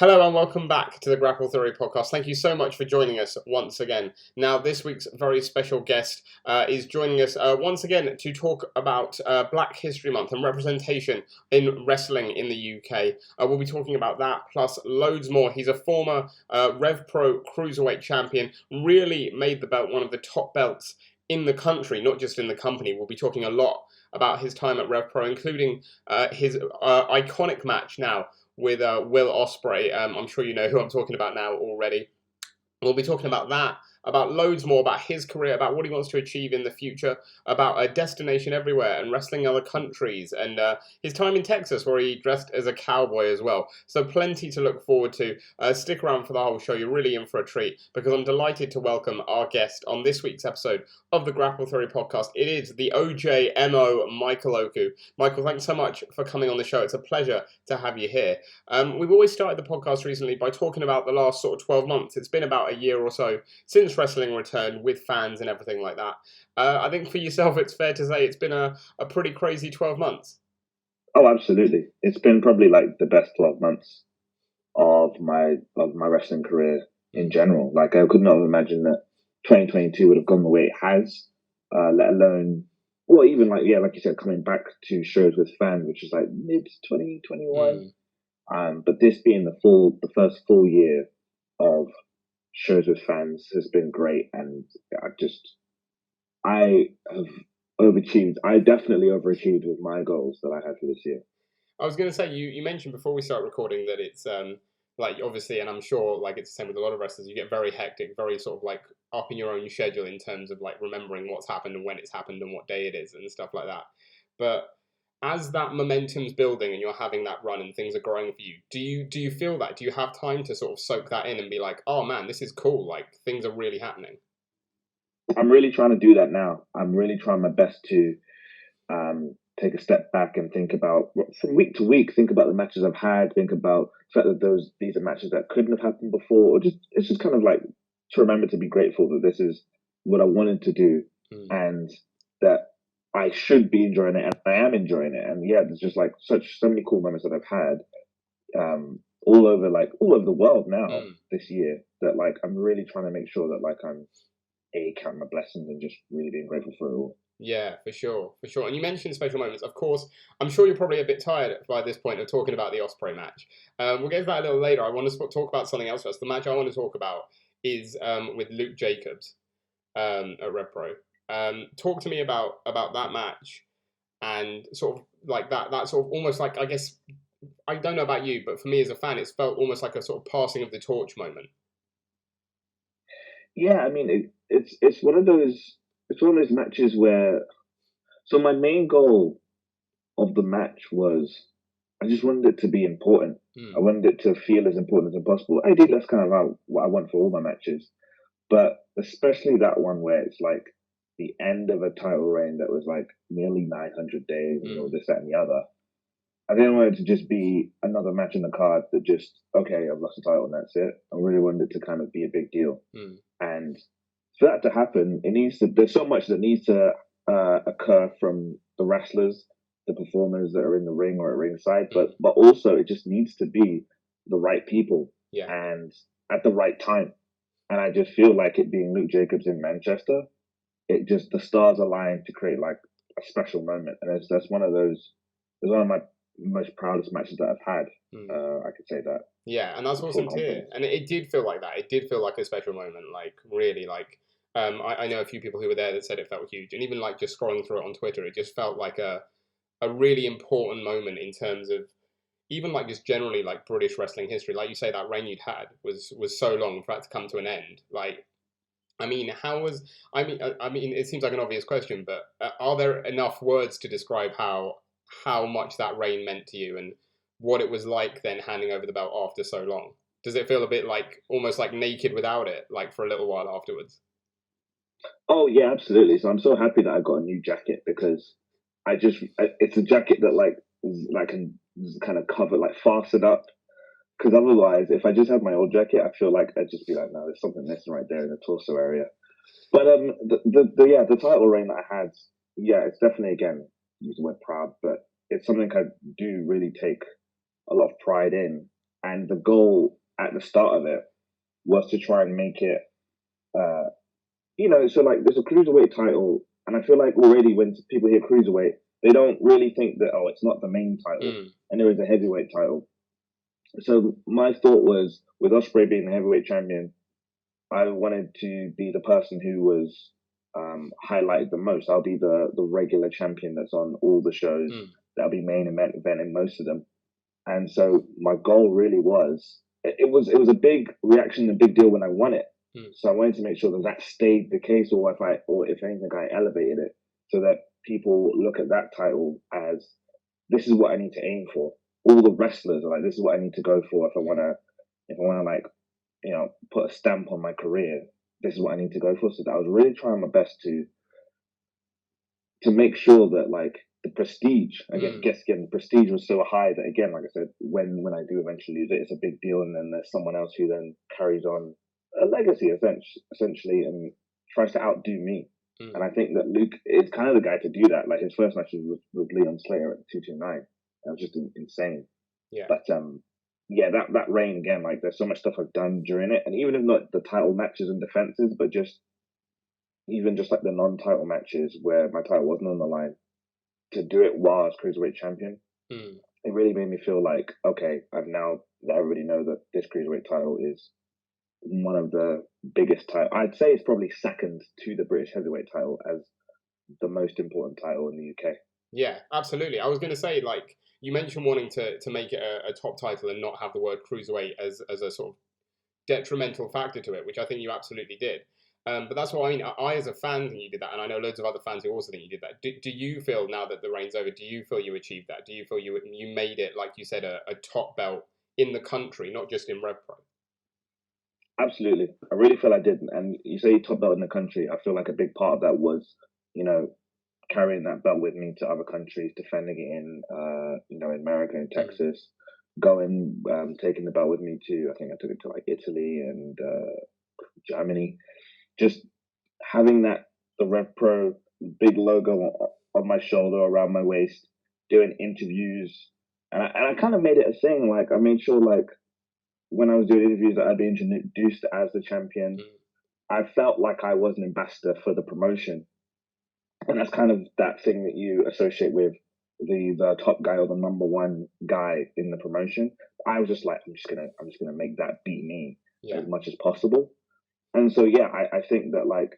Hello and welcome back to the Grapple Theory podcast. Thank you so much for joining us once again. Now, this week's very special guest is joining us once again to talk about Black History Month and representation in wrestling in the UK. We'll be talking about that plus loads more. He's a former RevPro Cruiserweight Champion, really made the belt one of the top belts in the country, not just in the company. We'll be talking a lot about his time at RevPro, including his iconic match now with Will Ospreay. I'm sure you know who I'm talking about now already. We'll be talking about that, about loads more, about his career, about what he wants to achieve in the future, about a destination everywhere and wrestling in other countries, and his time in Texas where he dressed as a cowboy as well. So plenty to look forward to. Stick around for the whole show. You're really in for a treat because I'm delighted to welcome our guest on this week's episode of the Grapple Theory podcast. It is the OJMO, Michael Oku. Michael, thanks so much for coming on the show. It's a pleasure to have you here. We've always started the podcast recently by talking about the last sort of 12 months. It's been about a year or so since wrestling returned with fans and everything like that. I think for yourself, it's fair to say it's been a pretty crazy 12 months. Oh, absolutely. It's been probably like the best 12 months of my wrestling career in general. Like I could not have imagined that 2022 would have gone the way it has, let alone, well, even like you said, coming back to shows with fans, which is like mid 2021. But this being the first full year of shows with fans has been great, and I have overachieved. I definitely overachieved with my goals that I had for this year. I was going to say, you mentioned before we start recording that it's like obviously, and I'm sure like it's the same with a lot of wrestlers, you get very hectic, very sort of like up in your own schedule in terms of like remembering what's happened and when it's happened and what day it is and stuff like that. But as that momentum's building and you're having that run and things are growing for you, do you feel that? Do you have time to sort of soak that in and be like, oh man, this is cool, like things are really happening? I'm really trying to do that now. I'm really trying my best to take a step back and think about, from week to week, think about the matches I've had, think about the fact that these are matches that couldn't have happened before, or it's just kind of like to remember to be grateful that this is what I wanted to do and that I should be enjoying it and I am enjoying it. And yeah, there's just like so many cool moments that I've had all over the world now this year that like I'm really trying to make sure that like I'm counting my blessings and just really being grateful for it all. Yeah, for sure. And you mentioned special moments. Of course, I'm sure you're probably a bit tired by this point of talking about the Ospreay match. We'll get to that a little later. I want to talk about something else first. The match I want to talk about is with Luke Jacobs at RevPro. Talk to me about that match and sort of like that sort of almost like, I guess, I don't know about you, but for me as a fan, it's felt almost like a sort of passing of the torch moment. Yeah, I mean, it's one of those matches where, so my main goal of the match was I just wanted it to be important. I wanted it to feel as important as possible. Ideally, that's kind of what I want for all my matches, but especially that one where it's like the end of a title reign that was like nearly 900 days and all this, that, and the other. I didn't want it to just be another match in the card that just, okay, I've lost the title and that's it. I really wanted it to kind of be a big deal. And for that to happen, there's so much that needs to occur from the wrestlers, the performers that are in the ring or at ringside, but also it just needs to be the right people and at the right time. And I just feel like it being Luke Jacobs in Manchester, the stars align to create like a special moment. And that's one of my most proudest matches that I've had. I could say that. Yeah, and that's awesome to hear. And it did feel like that. It did feel like a special moment, like really like I know a few people who were there that said it felt huge. And even like just scrolling through it on Twitter, it just felt like a really important moment in terms of even like just generally like British wrestling history. Like you say, that reign you'd had was so long for that to come to an end. Like, I mean, I mean, it seems like an obvious question, but are there enough words to describe how much that reign meant to you and what it was like then handing over the belt after so long? Does it feel a bit like almost like naked without it, like for a little while afterwards? Oh yeah, absolutely. So I'm so happy that I got a new jacket because it's a jacket that like can kind of cover, like fasten up. Because otherwise, if I just had my old jacket, I feel like I'd just be like, no, there's something missing right there in the torso area. But the title reign that I had, it's definitely, again, use the word proud, but it's something I do really take a lot of pride in. And the goal at the start of it was to try and make it, so like there's a cruiserweight title, and I feel like already when people hear cruiserweight, they don't really think that, oh, it's not the main title, and there is a heavyweight title. So my thought was, with Ospreay being the heavyweight champion, I wanted to be the person who was highlighted the most. I'll be the regular champion that's on all the shows. That'll be main event in most of them. And so my goal really was, it was a big reaction, a big deal when I won it. So I wanted to make sure that stayed the case, or if anything, I elevated it so that people look at that title as, this is what I need to aim for. All the wrestlers are like, this is what I need to go for if I wanna like, put a stamp on my career. This is what I need to go for. So that I was really trying my best to make sure that, like, the prestige, again, the prestige was so high that, again, like I said, when I do eventually lose it, it's a big deal, and then there's someone else who then carries on a legacy, essentially, and tries to outdo me. And I think that Luke is kind of the guy to do that. Like, his first match was with Leon Slater at 229. That was just insane. Yeah. But yeah, that reign, again, like, there's so much stuff I've done during it, and even if not the title matches and defenses, but even just like the non-title matches where my title wasn't on the line, to do it while I was cruiserweight champion, it really made me feel like, okay, I've now let everybody know that this cruiserweight title is one of the biggest titles. I'd say it's probably second to the British heavyweight title as the most important title in the UK. Yeah, absolutely. I was going to say, like, you mentioned wanting to make it a top title and not have the word cruiserweight as a sort of detrimental factor to it, which I think you absolutely did. But that's what I mean. I, as a fan, think you did that, and I know loads of other fans who also think you did that. Do you feel, now that the reign's over, do you feel you achieved that? Do you feel you made it, like you said, a top belt in the country, not just in RevPro? Absolutely. I really feel I did. And you say top belt in the country, I feel like a big part of that was, carrying that belt with me to other countries, defending it in America and Texas, taking the belt with me to, I think I took it to like Italy and Germany. Just having the RevPro big logo on my shoulder, around my waist, doing interviews, and I kind of made it a thing. Like, I made sure, like, when I was doing interviews, that I'd be introduced as the champion. I felt like I was an ambassador for the promotion, and that's kind of that thing that you associate with the top guy or the number one guy in the promotion. I was just like, I'm just gonna make that be me as much as possible. And so, yeah, I think that, like,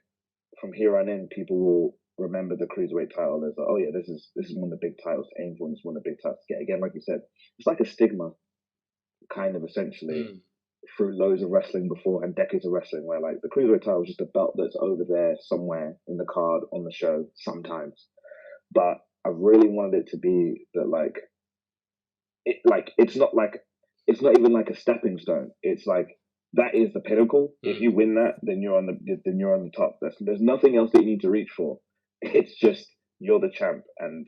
from here on in, people will remember the cruiserweight title as, oh yeah, this is one of the big titles to aim for, and it's one of the big titles to get. Again, like you said, it's like a stigma, kind of, essentially, through loads of wrestling before and decades of wrestling, where, like, the cruiserweight title is just a belt that's over there somewhere in the card on the show sometimes. But I really wanted it to be that, like, it's not even like a stepping stone. It's like, that is the pinnacle. If you win that, then you're on the top. There's nothing else that you need to reach for. It's just, you're the champ, and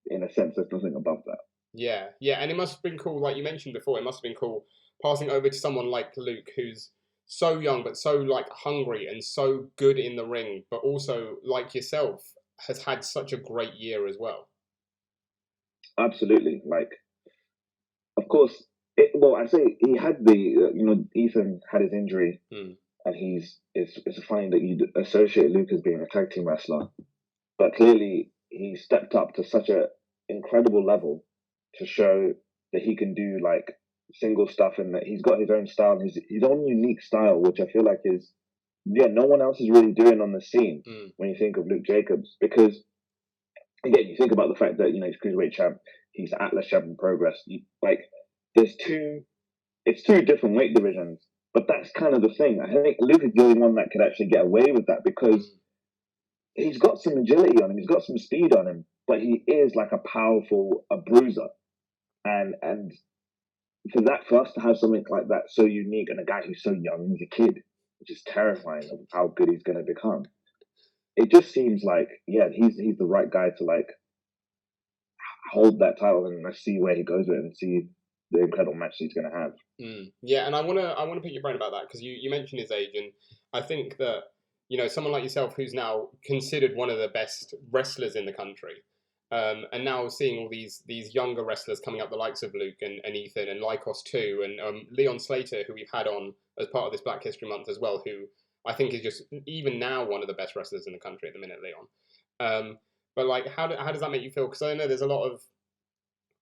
in a sense, there's nothing above that. Yeah, and it must have been cool, like you mentioned before, it must have been cool passing over to someone like Luke, who's so young but so, like, hungry and so good in the ring, but also, like yourself, has had such a great year as well. Absolutely. Like, of course, I say he had Ethan had his injury, and it's funny that you associate Luke as being a tag team wrestler, but clearly he stepped up to such an incredible level to show that he can do, like, single stuff, and that he's got his own style, his own unique style, which I feel like is, no one else is really doing on the scene when you think of Luke Jacobs. Because, again, you think about the fact that, he's cruiserweight champ, he's Atlas champ in Progress. It's two different weight divisions, but that's kind of the thing. I think Luke is the only one that could actually get away with that, because he's got some agility on him, he's got some speed on him, but he is like a bruiser, and for us to have something like that so unique, and a guy who's so young, he's a kid, which is terrifying of how good he's going to become. It just seems like, he's the right guy to, like, hold that title, and let's see where he goes with it, and see the incredible match he's going to have. Yeah, and I want to pick your brain about that, because you mentioned his age, and I think that, someone like yourself, who's now considered one of the best wrestlers in the country, And now seeing all these younger wrestlers coming up, the likes of Luke and Ethan and Lycos too, and Leon Slater, who we've had on as part of this Black History Month as well, who I think is just even now one of the best wrestlers in the country at the minute, Leon. But like, how does that make you feel? Because I know there's a lot of,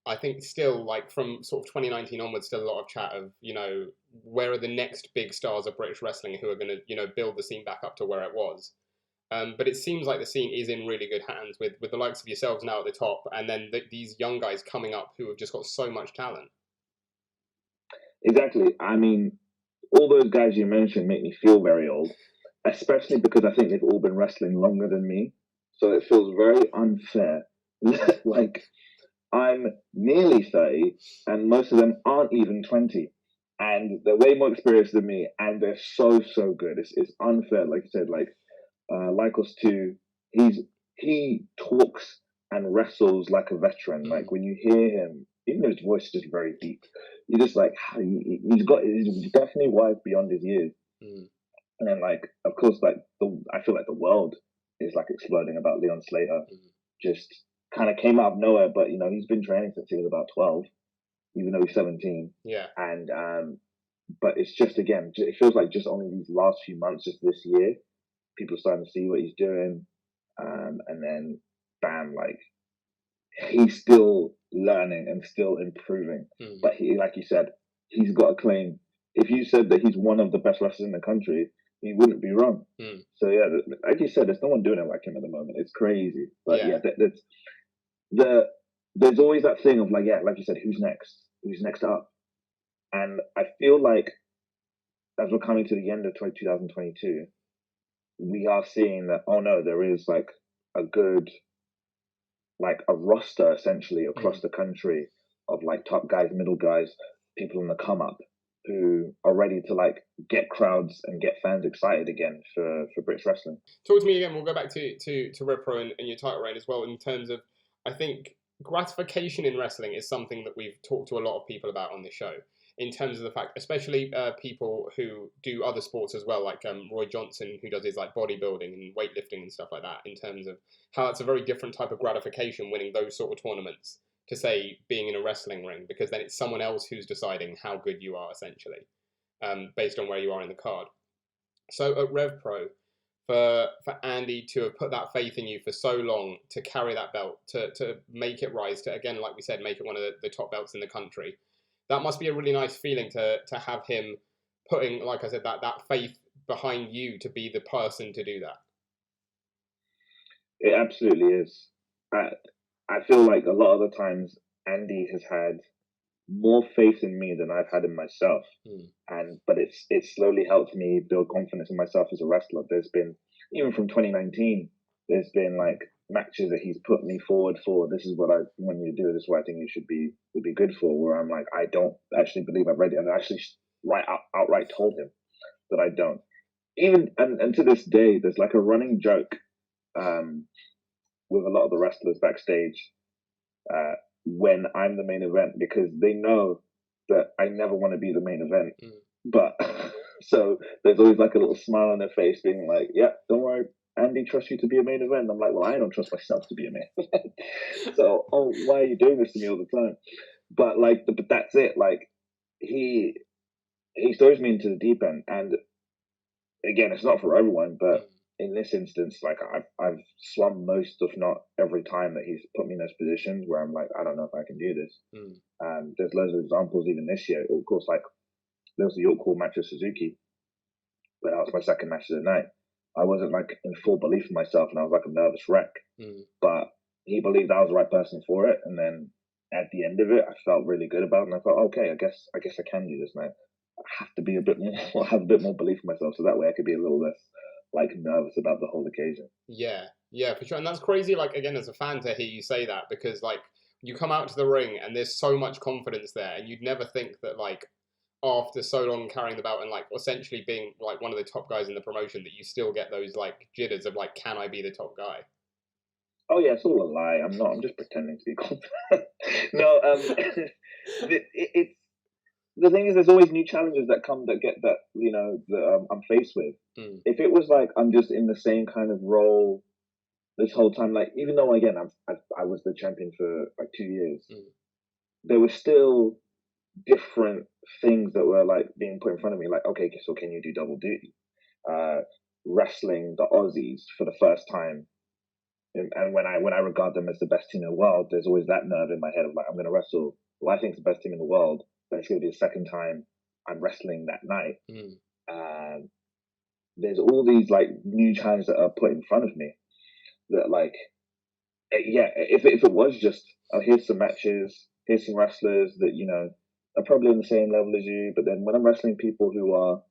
I think still like from sort of 2019 onwards, still a lot of chat of, you know, where are the next big stars of British wrestling who are going to, you know, build the scene back up to where it was. But it seems like the scene is in really good hands with the likes of yourselves now at the top, and then these young guys coming up who have just got so much talent. Exactly. I mean, all those guys you mentioned make me feel very old, especially because I think they've all been wrestling longer than me. So it feels very unfair. Like, I'm nearly 30, and most of them aren't even 20. And they're way more experienced than me, and they're so, so good. It's unfair. Like you said, like, Lycos too, he talks and wrestles like a veteran. Like, when you hear him, even though his voice is just very deep, you're just like, he's definitely wise beyond his years. And then, like, of course, like, I feel like the world is like exploding about Leon Slater. Just kind of came out of nowhere, but you know, he's been training since he was about 12, even though he's 17. Yeah. And but it's just, again, it feels like just only these last few months, just this year, people are starting to see what he's doing, and then bam, like, he's still learning and still improving. But he, like you said, he's got a claim. If you said that he's one of the best wrestlers in the country, he wouldn't be wrong. So yeah, like you said, there's no one doing it like him at the moment. It's crazy. But yeah, there's always that thing of like, yeah, like you said, who's next? Who's next up? And I feel like as we're coming to the end of 2022, we are seeing that, oh no, there is like a good, like a roster essentially across the country of like top guys, middle guys, people on the come up who are ready to like get crowds and get fans excited again for British wrestling. Talk to me again. We'll go back to RevPro and your title reign as well. In terms of, I think gratification in wrestling is something that we've talked to a lot of people about on this show. In terms of the fact, especially people who do other sports as well, like Roy Johnson, who does his like bodybuilding and weightlifting and stuff like that. In terms of how it's a very different type of gratification winning those sort of tournaments to say being in a wrestling ring, because then it's someone else who's deciding how good you are essentially, based on where you are in the card. So at RevPro, for Andy to have put that faith in you for so long, to carry that belt, to make it rise to, again, like we said, make it one of the top belts in the country, that must be a really nice feeling to have him putting, like I said, that faith behind you to be the person to do that. It absolutely is. I feel like a lot of the times Andy has had more faith in me than I've had in myself. But it's slowly helped me build confidence in myself as a wrestler. There's been, even from 2019, there's been like matches that he's put me forward for. This is what I want you to do. This is what I think you would be good for. Where I'm like, I don't actually believe I'm ready. And I actually outright told him that I don't. Even and to this day, there's like a running joke with a lot of the wrestlers backstage when I'm the main event, because they know that I never want to be the main event. But so there's always like a little smile on their face being like, yeah, don't worry, Andy trusts you to be a main event. I'm like, well, I don't trust myself to be a main event. So, oh, why are you doing this to me all the time? But like, but that's it. Like, he throws me into the deep end. And again, it's not for everyone, but in this instance, like I've swum most, if not every time that he's put me in those positions where I'm like, I don't know if I can do this. There's loads of examples even this year. Of course, like there was the York Hall match with Suzuki, but that was my second match of the night. I wasn't like in full belief in myself, and I was like a nervous wreck. But he believed I was the right person for it, and then at the end of it, I felt really good about it, and I thought, okay, I guess I can do this now. I have to be a bit more, have a bit more belief in myself, so that way I could be a little less like nervous about the whole occasion. Yeah, for sure. And that's crazy, like, again, as a fan, to hear you say that, because like you come out to the ring and there's so much confidence there, and you'd never think that like after so long carrying the belt and like essentially being like one of the top guys in the promotion, that you still get those like jitters of like, can I be the top guy? Oh yeah, it's all a lie. I'm not. I'm just pretending to be confident. No, it's the thing is, there's always new challenges that come that get that, you know, that I'm faced with. If it was like I'm just in the same kind of role this whole time, like, even though again I was the champion for like 2 years, there were still different things that were like being put in front of me. Like, okay, so can you do double duty? Wrestling the Aussies for the first time, and when I regard them as the best team in the world, there's always that nerve in my head of like, I'm going to wrestle who I think is the best team in the world, but it's going to be the second time I'm wrestling that night. There's all these like new challenges that are put in front of me that like, yeah, if it was just, oh, here's some matches, here's some wrestlers that, you know, are probably on the same level as you, but then when I'm wrestling people who are,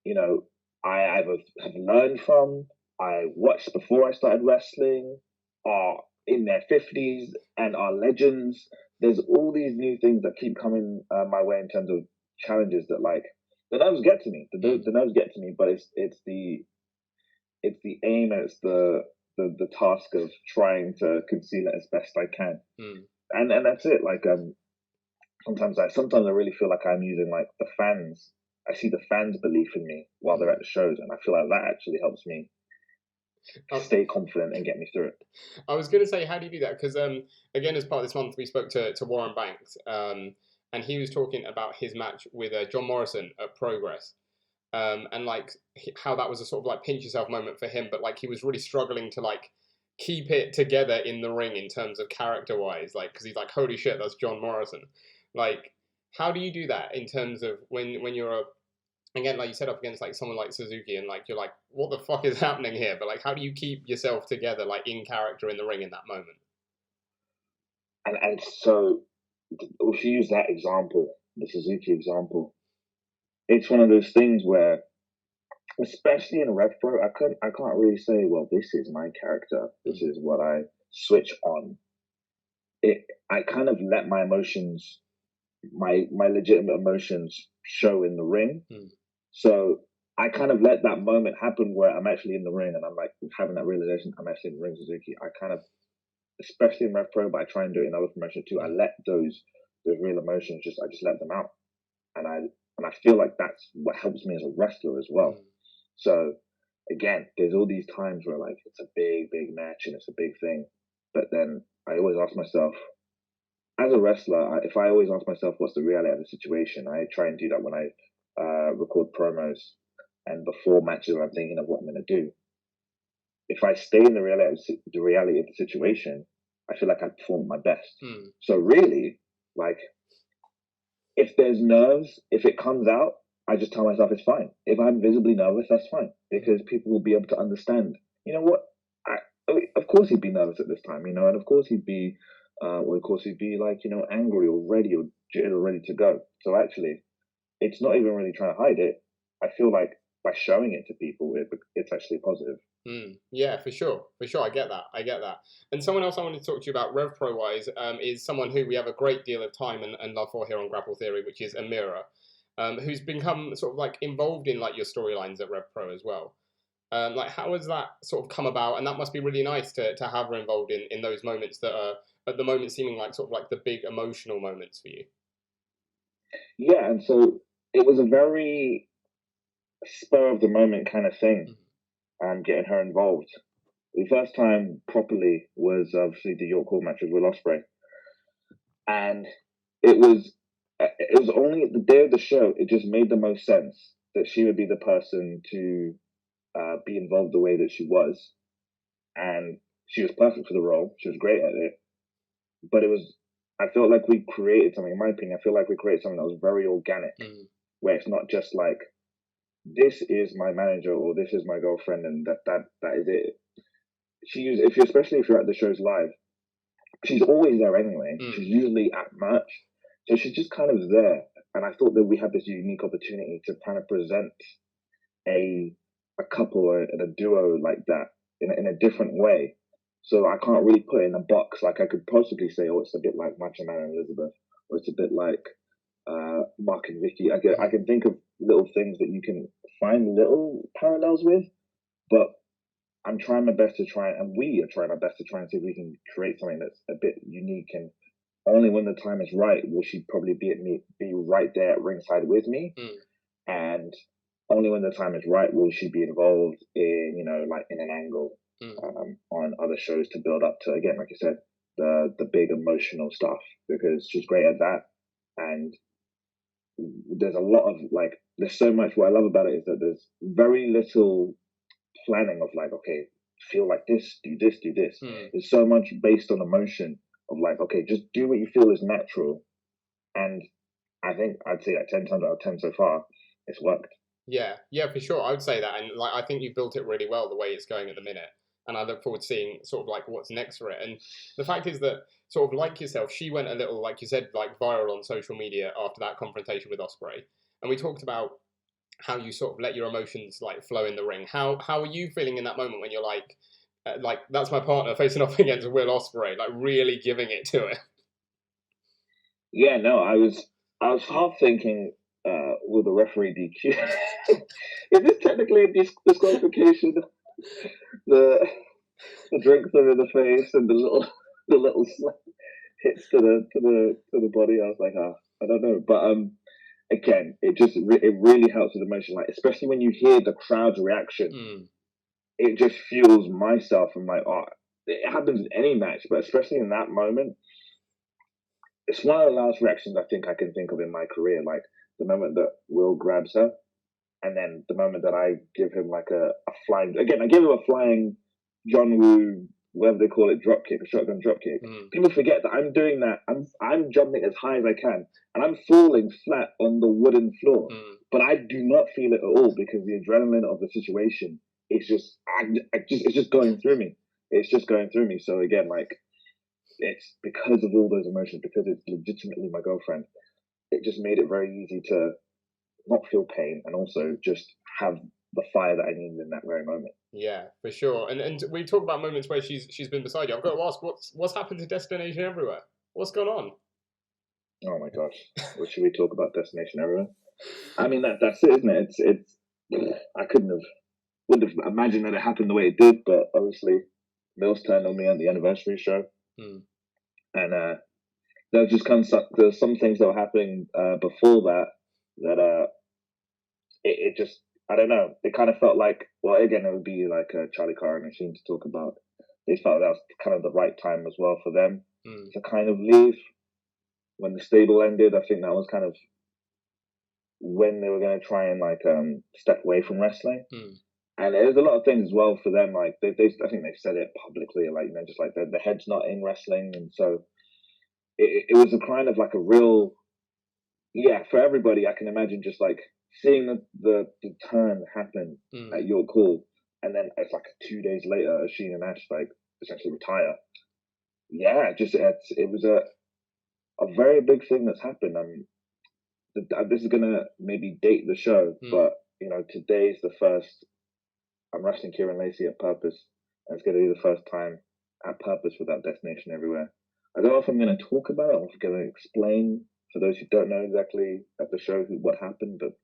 you know, I either have learned from, I watched before I started wrestling, are in their 50s and are legends, there's all these new things that keep coming my way in terms of challenges that like, the nerves get to me. The nerves get to me, but it's the aim, and it's the task of trying to conceal it as best I can. And that's it. Like sometimes I really feel like I'm using like the fans. I see the fans' belief in me while they're at the shows, and I feel like that actually helps me stay confident and get me through it. I was going to say, how do you do that? Because again, as part of this month, we spoke to Warren Banks, and he was talking about his match with John Morrison at BritWres. And like how that was a sort of like pinch yourself moment for him, but like he was really struggling to like keep it together in the ring in terms of character wise, like because he's like, holy shit, that's John Morrison. Like, how do you do that in terms of when you're again, like you said, up against like someone like Suzuki, and like you're like, what the fuck is happening here? But like, how do you keep yourself together, like in character in the ring in that moment? And so if you use that example, the Suzuki example, it's one of those things where, especially in RevPro, I can't really say, well, this is my character, this is what I switch on. I kind of let my emotions, my legitimate emotions, show in the ring. So I kind of let that moment happen where I'm actually in the ring and I'm like having that realization I'm actually in the ring with Suzuki. I kind of, especially in RevPro, but I try and do it in other promotions too. I let those real emotions I just let them out, and I feel like that's what helps me as a wrestler as well. So again, there's all these times where like it's a big match and it's a big thing, but then I always ask myself, as a wrestler, if I always ask myself what's the reality of the situation, I try and do that when I record promos and before matches when I'm thinking of what I'm going to do. If I stay in the reality of the situation, I feel like I perform my best. So really, like, if there's nerves, if it comes out, I just tell myself it's fine. If I'm visibly nervous, that's fine, because people will be able to understand. You know what? Of course he'd be nervous at this time, you know, and of course he'd be, like, you know, angry or ready or ready to go. So actually, it's not even really trying to hide it. I feel like by showing it to people, it's actually positive. Yeah, for sure. I get that. And someone else I wanted to talk to you about RevPro wise is someone who we have a great deal of time and love for here on Grapple Theory, which is Amira, who's become sort of like involved in like your storylines at RevPro as well. Like, how has that sort of come about? And that must be really nice to have her involved in those moments that are at the moment seeming like sort of like the big emotional moments for you. Yeah, and so it was a very spur of the moment kind of thing. Getting her involved. The first time properly was obviously the York Hall match with Will Ospreay, and it was only the day of the show. It just made the most sense that she would be the person to be involved the way that she was, and she was perfect for the role. She was great at it, but I felt like we created something. In my opinion, I feel like we created something that was very organic, where it's not just like, this is my manager or this is my girlfriend and that is it. Especially if you're at the shows live, she's always there anyway. She's usually at match, so she's just kind of there. And I thought that we had this unique opportunity to kind of present a couple and a duo like that in a different way. So I can't really put it in a box. Like I could possibly say, oh, it's a bit like Macho Man and Elizabeth, or it's a bit like Mark and Vicky. I can think of little things that you can find little parallels with, but I'm trying my best to try, and we are trying our best to try and see if we can create something that's a bit unique. And only when the time is right will she probably be right there at ringside with me, and only when the time is right will she be involved in, you know, like in an angle. on other shows to build up to, again, like you said, the big emotional stuff, because she's great at that. And there's a lot of like, there's so much. What I love about it is that there's very little planning of like, okay, feel like this, do this, do this. There's so much based on emotion of like, okay, just do what you feel is natural. And I think I'd say that 10 times out of 10 so far, it's worked. Yeah, for sure. I would say that, and like I think you built it really well the way it's going at the minute, and I look forward to seeing sort of like what's next for it. And the fact is that sort of like yourself, she went a little, like you said, like viral on social media after that confrontation with Ospreay, and we talked about how you sort of let your emotions like flow in the ring. How are you feeling in that moment when you're like that's my partner facing off against Will Ospreay, like really giving it to it? Yeah, no, I was half thinking, will the referee DQ? Is this technically a disqualification? The drinks over the face and the little hits to the body. I was like, I don't know, but again, it really helps with emotion, like especially when you hear the crowd's reaction. It just fuels myself. I'm like, oh, it happens in any match, but especially in that moment, it's one of the last reactions I think I can think of in my career. Like the moment that Will grabs her, and then the moment that I give him like a flying. Again, I give him a flying John Woo, whatever they call it, drop kick, a shotgun drop kick. People forget that I'm doing that. I'm jumping as high as I can, and I'm falling flat on the wooden floor. But I do not feel it at all because the adrenaline of the situation is just, it's just going through me. It's just going through me. So again, like, it's because of all those emotions, because it's legitimately my girlfriend. It just made it very easy to not feel pain and also just have the fire that I needed in that very moment. Yeah, for sure. And we talk about moments where she's been beside you. I've got to ask, what's happened to Destination Everywhere? What's gone on? Oh my gosh, what should we talk about Destination Everywhere? I mean that's it, isn't it? It's I wouldn't have imagined that it happened the way it did, but obviously Mills turned on me on the anniversary show, and there's some things that were happening before that it just, I don't know, it kind of felt like, well, again, it would be like a Charlie Carr and Machine to talk about. They felt that was kind of the right time as well for them to kind of leave. When the stable ended, I think that was kind of when they were going to try and like step away from wrestling. And there's a lot of things as well for them. Like I think they've said it publicly, like, you know, just like the head's not in wrestling, and so it was a kind of like a real, yeah, for everybody. I can imagine just like seeing the turn happen at your call, and then it's like 2 days later, Sheen and Ash like essentially retire. Yeah, just it was a very big thing that's happened. This is gonna maybe date the show, but you know, today's the first. I'm wrestling Kieran Lacey at Purpose, and it's gonna be the first time at Purpose without Destination Everywhere. I don't know if I'm gonna talk about it or if I'm gonna explain for those who don't know exactly at the show what happened, but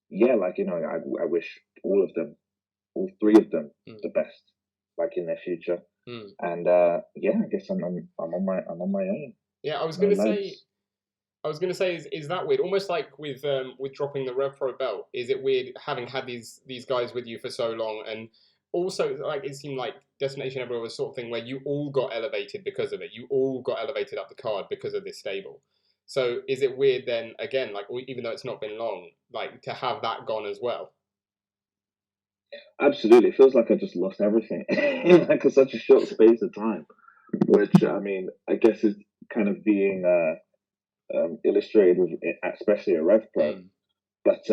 yeah, like, you know, I wish all of them, all three of them, the best, like in their future. And yeah, I guess I'm on my own. Yeah, I was gonna say, is that weird? Almost like with dropping the RevPro belt. Is it weird having had these guys with you for so long, and also like it seemed like Destination Everywhere was sort of thing where you all got elevated because of it. You all got elevated up the card because of this stable. So is it weird then again, like even though it's not been long, like to have that gone as well? Absolutely, it feels like I just lost everything in like such a short space of time. Which I mean, I guess is kind of being illustrated with, especially a RevPro. But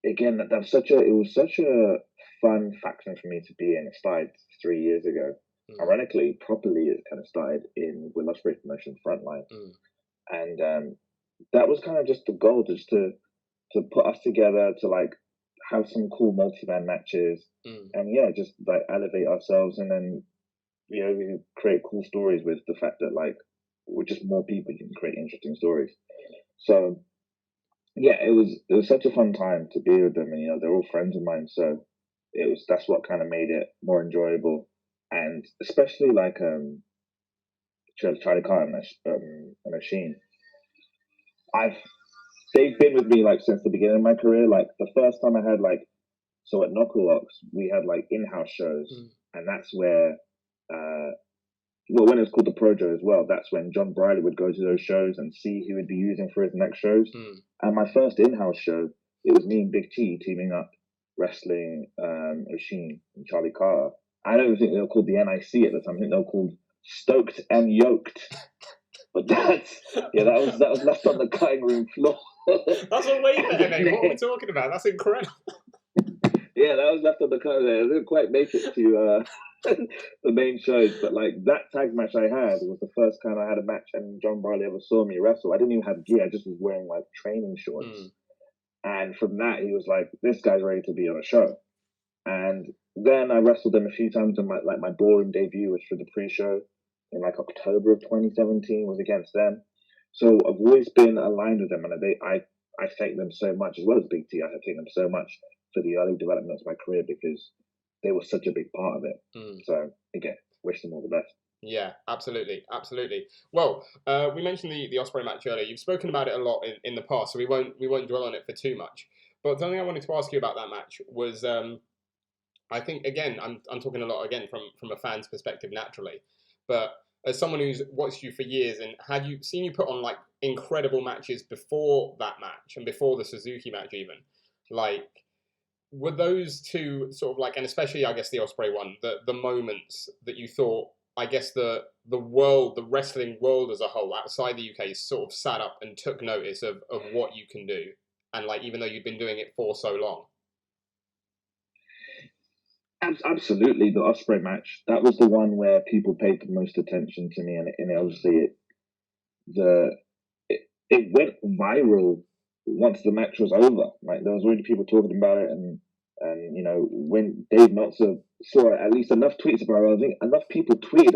again, it was such a fun faction for me to be in. It started 3 years ago. Ironically, properly, it kind of started in Will Ospreay promotion Frontline, and that was kind of just the goal, just to put us together, to like have some cool multi-man matches, and yeah, just like elevate ourselves, and then, you know, we create cool stories with the fact that like we're just more people, you can create interesting stories. So yeah, it was such a fun time to be with them, and you know, they're all friends of mine, so that's what kind of made it more enjoyable, and especially like Charlie Carr and Machine. They've been with me like since the beginning of my career. Like the first time I had like, so at Knockalocks we had like in-house shows, and that's where when it was called the Projo as well, that's when John Briley would go to those shows and see who would be using for his next shows. And my first in-house show, it was me and Big T teaming up, wrestling Oshin and Charlie Carter. I don't even think they were called the NIC at the time. I think they were called Stoked and Yoked. But that was left on the cutting room floor. That's a way better name. What are we talking about? That's incredible. Yeah, that was left on the cutting room. I didn't quite make it to the main shows, but like that tag match I had was the first time I had a match and John Briley ever saw me wrestle. I didn't even have gear, I just was wearing like training shorts. And from that he was like, this guy's ready to be on a show. And then I wrestled them a few times in my ballroom debut, which was the pre-show in like October of 2017, was against them. So I've always been aligned with them, and I thank them so much, as well as Big T. I thank them so much for the early development of my career, because they were such a big part of it. So again, wish them all the best. Yeah, absolutely. Well, we mentioned the Ospreay match earlier. You've spoken about it a lot in the past, so we won't dwell on it for too much. But something I wanted to ask you about that match was, I think again, I'm talking a lot again from a fan's perspective naturally, but as someone who's watched you for years and had you seen you put on like incredible matches before that match and before the Suzuki match even, like, were those two sort of like, and especially I guess the Ospreay one, the moments that you thought, I guess the wrestling world as a whole outside the UK sort of sat up and took notice of what you can do, and like even though you've been doing it for so long? Absolutely, the Ospreay match, that was the one where people paid the most attention to me, and obviously it went viral once the match was over. Like, there was already people talking about it, and you know, when Dave Meltzer saw at least enough tweets about it, I think enough people tweeted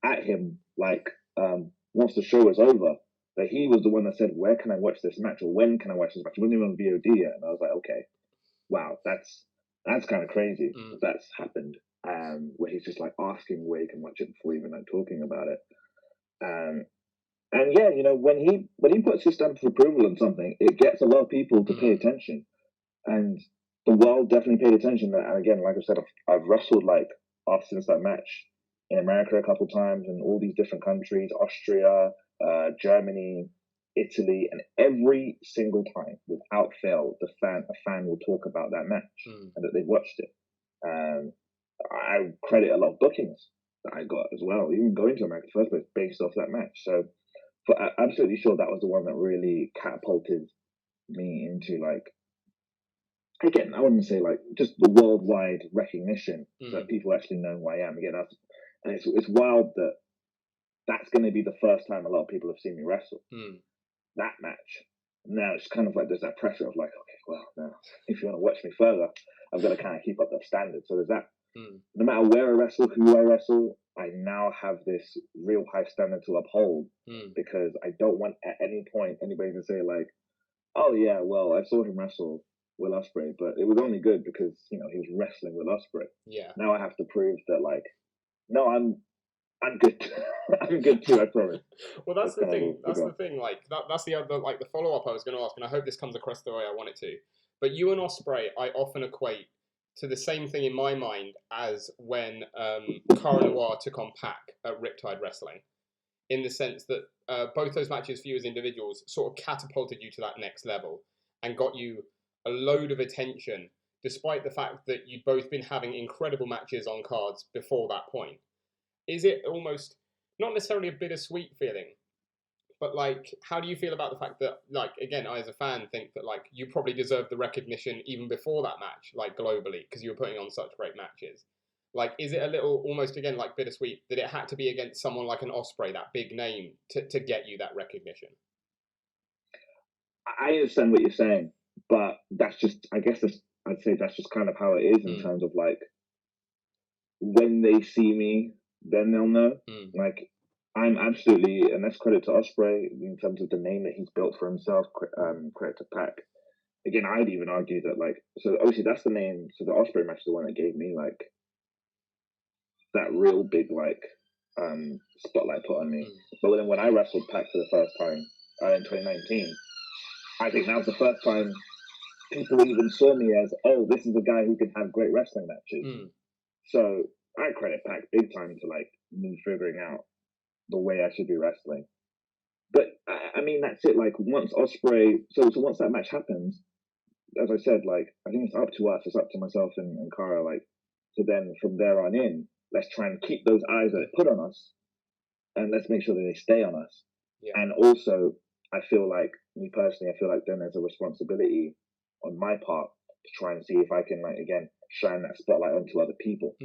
at him like once the show was over, that he was the one that said, where can I watch this match, or when can I watch this match? It wasn't even on VOD yet, and I was like, okay, wow, that's kind of crazy. That's happened. Where he's just like asking where he can watch it before even like talking about it. And yeah, you know, when he puts his stamp of approval on something, it gets a lot of people to pay attention, and the world definitely paid attention. And again, like I said, I've wrestled like since that match in America a couple times, in all these different countries, Austria, Germany, Italy, and every single time, without fail, a fan will talk about that match and that they've watched it. I credit a lot of bookings that I got as well, even going to America in the first place, based off that match. So, I'm absolutely sure that was the one that really catapulted me into, like, again, I wouldn't say like just the worldwide recognition that people actually know who I am. Again, and it's wild that that's going to be the first time a lot of people have seen me wrestle. That match. Now it's kind of like there's that pressure of like, okay, well, now if you want to watch me further, I've got to kind of keep up that standard. So there's that. No matter where I wrestle, who I wrestle, I now have this real high standard to uphold, because I don't want at any point anybody to say like, oh yeah, well, I saw him wrestle Will Ospreay, but it was only good because, you know, he was wrestling Will Ospreay. Yeah. Now I have to prove that, like, no, I'm good. I'm good too, I promise. Well, that's the thing. That's the thing. Like that's the other, like, the follow up I was going to ask, and I hope this comes across the way I want it to. But you and Ospreay, I often equate to the same thing in my mind as when Cara Noir took on Pac at Riptide Wrestling, in the sense that both those matches for you as individuals sort of catapulted you to that next level and got you a load of attention, despite the fact that you'd both been having incredible matches on cards before that point. Is it almost not necessarily a bittersweet feeling, but like, how do you feel about the fact that, like, again, I as a fan think that like you probably deserved the recognition even before that match, like globally, because you were putting on such great matches? Like, is it a little almost again like bittersweet that it had to be against someone like an Ospreay, that big name, to get you that recognition? I understand what you're saying, but that's just, I guess I'd say that's just kind of how it is in terms of like, when they see me, then they'll know. Like, I'm absolutely, and that's credit to Ospreay in terms of the name that he's built for himself. Credit to Pac. Again, I'd even argue that, like, so obviously that's the name. So the Ospreay match is the one that gave me like that real big like spotlight put on me. But then when I wrestled Pac for the first time in 2019, I think that was the first time people even saw me as, oh, this is a guy who can have great wrestling matches. So I credit Pac big time to like me figuring out the way I should be wrestling. But I mean, that's it. Like once Ospreay, so once that match happens, as I said, like I think it's up to us. It's up to myself and Cara. Like, so then from there on in, let's try and keep those eyes that it put on us, and let's make sure that they stay on us. Yeah. And also, I feel like me personally, I feel like then there's a responsibility on my part to try and see if I can like again shine that spotlight onto other people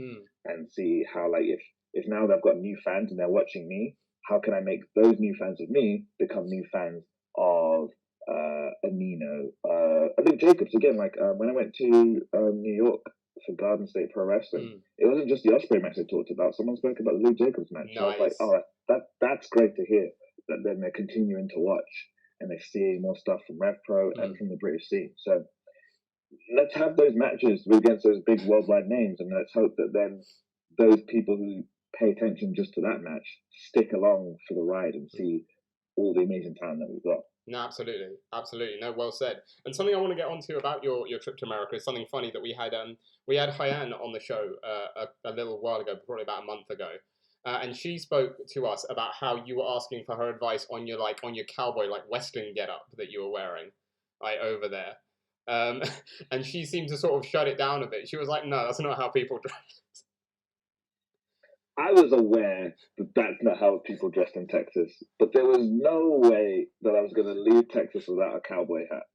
and see how like if now they've got new fans and they're watching me, how can I make those new fans of me become new fans of Nino? I think Jacobs again. Like when I went to New York for Garden State Pro Wrestling, it wasn't just the Ospreay match they talked about. Someone spoke about the Luke Jacobs match. Nice. So I was like, oh, that's great to hear. That then they're continuing to watch and they're seeing more stuff from RevPro and from the British scene. So let's have those matches against those big worldwide names, and let's hope that then those people who pay attention just to that match stick along for the ride and see all the amazing talent that we've got. No, absolutely, absolutely. No, well said. And something I want to get onto about your trip to America is something funny that we had Hyan on the show a little while ago, probably about a month ago, and she spoke to us about how you were asking for her advice on your cowboy Western getup that you were wearing, over there. And she seemed to sort of shut it down a bit. She was like, "No, that's not how people dress." I was aware that that's not how people dressed in Texas, but there was no way that I was going to leave Texas without a cowboy hat.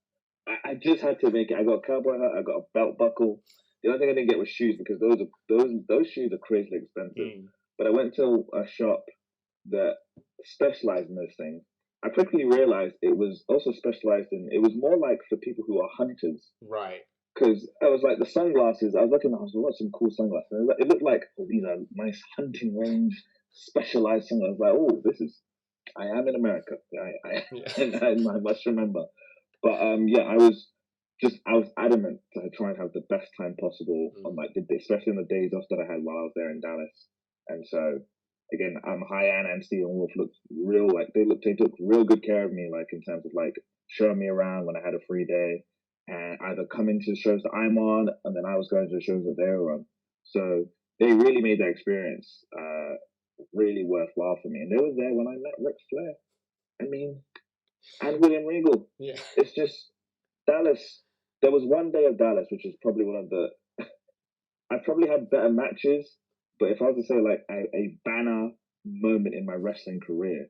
I just had to make it. I got a cowboy hat. I got a belt buckle. The only thing I didn't get was shoes because those shoes are crazy expensive. But I went to a shop that specialized in those things. I quickly realized it was also specialized in. It was more like for people who are hunters, right? Because I was like the sunglasses. I was looking. I was like, "What's some cool sunglasses?" It looked like these are nice hunting range specialized sunglasses. I was like, "Oh, this is." I am in America. I must remember. But yeah, I was adamant to try and have the best time possible on like especially on the days off that I had while I was there in Dallas. And so again, Hyan and Stephen Wolf looked real like they took real good care of me, like in terms of like showing me around when I had a free day and either coming to the shows that I'm on and then I was going to the shows that they were on. So they really made that experience really worthwhile for me. And they were there when I met Ric Flair. I mean, and William Regal. Yeah. It's just Dallas. There was one day of Dallas, which is probably one of the. I probably had better matches, but if I was to say like a banner moment in my wrestling career,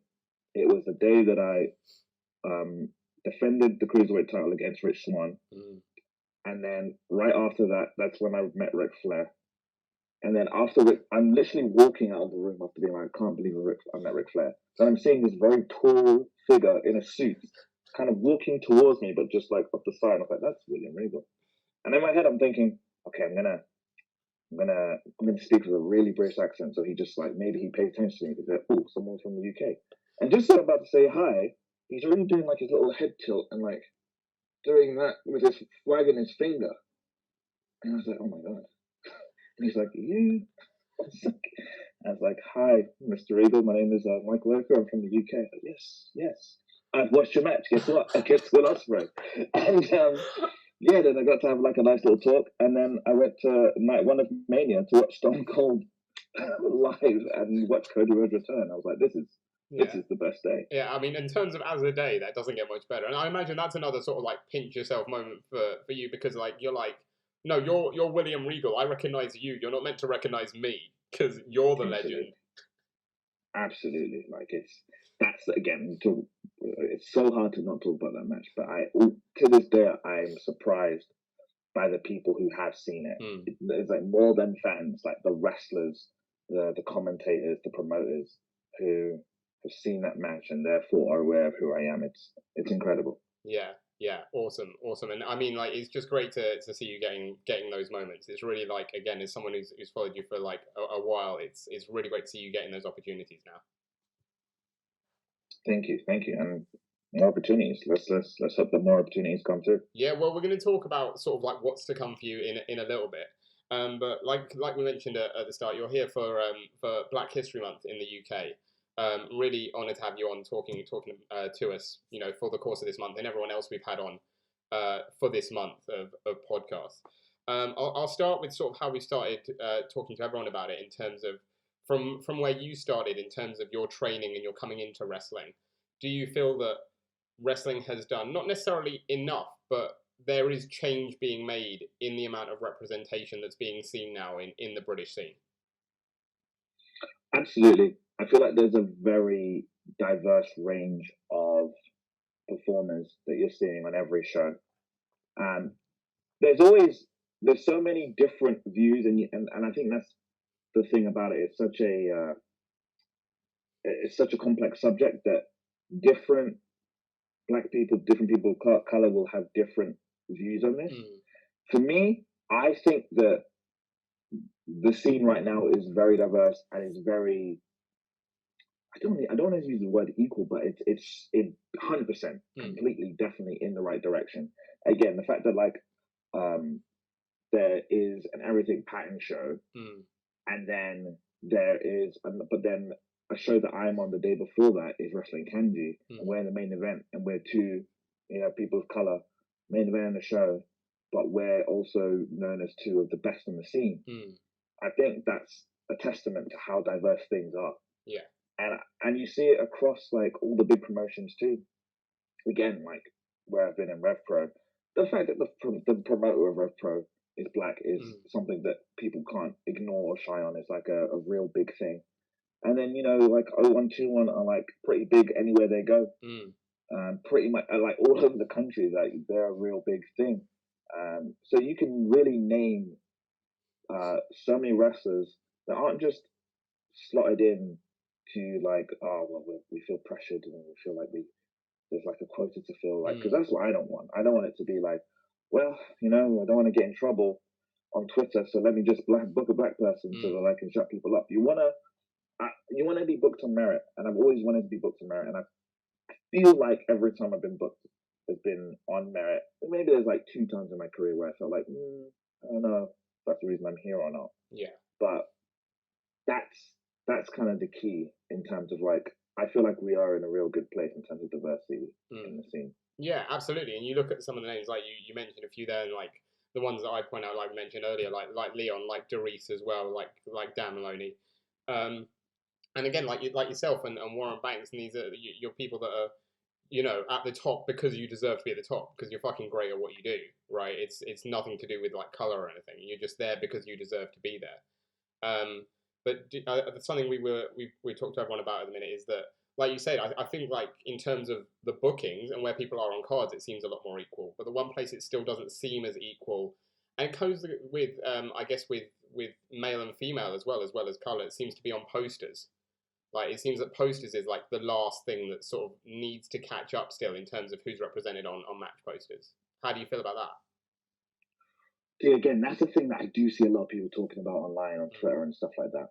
it was the day that I defended the cruiserweight title against Rich Swann, and then right after that, that's when I met Ric Flair. And then after I'm literally walking out of the room after being like, I can't believe I met Ric Flair. Then I'm seeing this very tall figure in a suit kind of walking towards me, but just like off the side. I was like, that's William Regal. And in my head, I'm thinking, okay, I'm gonna speak with a really British accent. So he just like, maybe he paid attention to me. He's like, oh, someone from the UK. And just so I'm about to say hi, he's already doing like his little head tilt and like doing that with his flag in his finger. And I was like, oh my God. And he's like, you? I was like, hi, Mr. Regal. My name is Michael Oker. I'm from the UK. Like, yes. I've watched your match. Guess what? Against Will Ospreay. And yeah, then I got to have like a nice little talk. And then I went to night one of Mania to watch Stone Cold live and watch Cody Rhodes return. I was like, this is the best day. Yeah, I mean, in terms of as a day, that doesn't get much better. And I imagine that's another sort of like pinch yourself moment for you because like you're like, no, you're William Regal. I recognize you. You're not meant to recognize me because you're the legend. Absolutely, like that's again. It's so hard to not talk about that match, but to this day I'm surprised by the people who have seen it. There's like more than fans, like the wrestlers, the commentators, the promoters who have seen that match and therefore are aware of who I am. It's incredible. Yeah, awesome. And I mean, like, it's just great to see you getting those moments. It's really like, again, as someone who's followed you for like a while, it's really great to see you getting those opportunities now. Thank you, and more opportunities. Let's hope that more opportunities come through. Yeah, well, we're going to talk about sort of like what's to come for you in a little bit. But like we mentioned at the start, you're here for Black History Month in the UK. Really honoured to have you on talking to us, for the course of this month and everyone else we've had on for this month of podcasts. I'll start with sort of how we started talking to everyone about it in terms of from where you started in terms of your training and your coming into wrestling. Do you feel that wrestling has done not necessarily enough, but there is change being made in the amount of representation that's being seen now in the British scene? Absolutely. I feel like there's a very diverse range of performers that you're seeing on every show. And there's always there's so many different views, and I think that's the thing about it. It's such a complex subject that different black people, different people of color will have different views on this. Mm. For me, I think that the scene right now is very diverse and is very. I don't want to use the word equal, but it's 100% completely definitely in the right direction. Again, the fact that um there is an everything pattern show, and then but then a show that I'm on the day before that is Wrestling Kanji, and we're in the main event, and we're two, people of color, main event in the show, but we're also known as two of the best in the scene. I think that's a testament to how diverse things are. Yeah, and you see it across like all the big promotions too. Again, like where I've been in RevPro, the fact that the promoter of RevPro is black is something that people can't ignore or shy on. It's like a real big thing. And then like 0121 are like pretty big anywhere they go. Pretty much like all over the country, like they're a real big thing. So you can really name so many wrestlers that aren't just slotted in to like, oh well, we feel pressured and we feel like there's like a quota to fill, like, because that's what I don't want. I don't want it to be like, well, I don't want to get in trouble on Twitter, so let me just book a black person so that I can shut people up. You wanna be booked on merit, and I've always wanted to be booked on merit, and I feel like every time I've been booked has been on merit. Maybe there's like 2 times in my career where I felt like, I don't know if that's the reason I'm here or not. yeah. But that's kind of the key in terms of like, I feel like we are in a real good place in terms of diversity in the scene. Yeah, absolutely. And you look at some of the names, like you mentioned a few there, and like the ones that I point out, like we mentioned earlier, like Leon, like Doris as well, like Dan Maloney, and again, like yourself and Warren Banks, and these are your people that are at the top because you deserve to be at the top because you're fucking great at what you do, right? It's nothing to do with like color or anything. You're just there because you deserve to be there. But something we talked to everyone about at the minute is that, like you said, I think like in terms of the bookings and where people are on cards, it seems a lot more equal. But the one place it still doesn't seem as equal, and it goes with I guess with male and female as well as color, it seems to be on posters. Like it seems that posters is like the last thing that sort of needs to catch up still in terms of who's represented on match posters. How do you feel about that? See, again, that's the thing that I do see a lot of people talking about online on Twitter and stuff like that.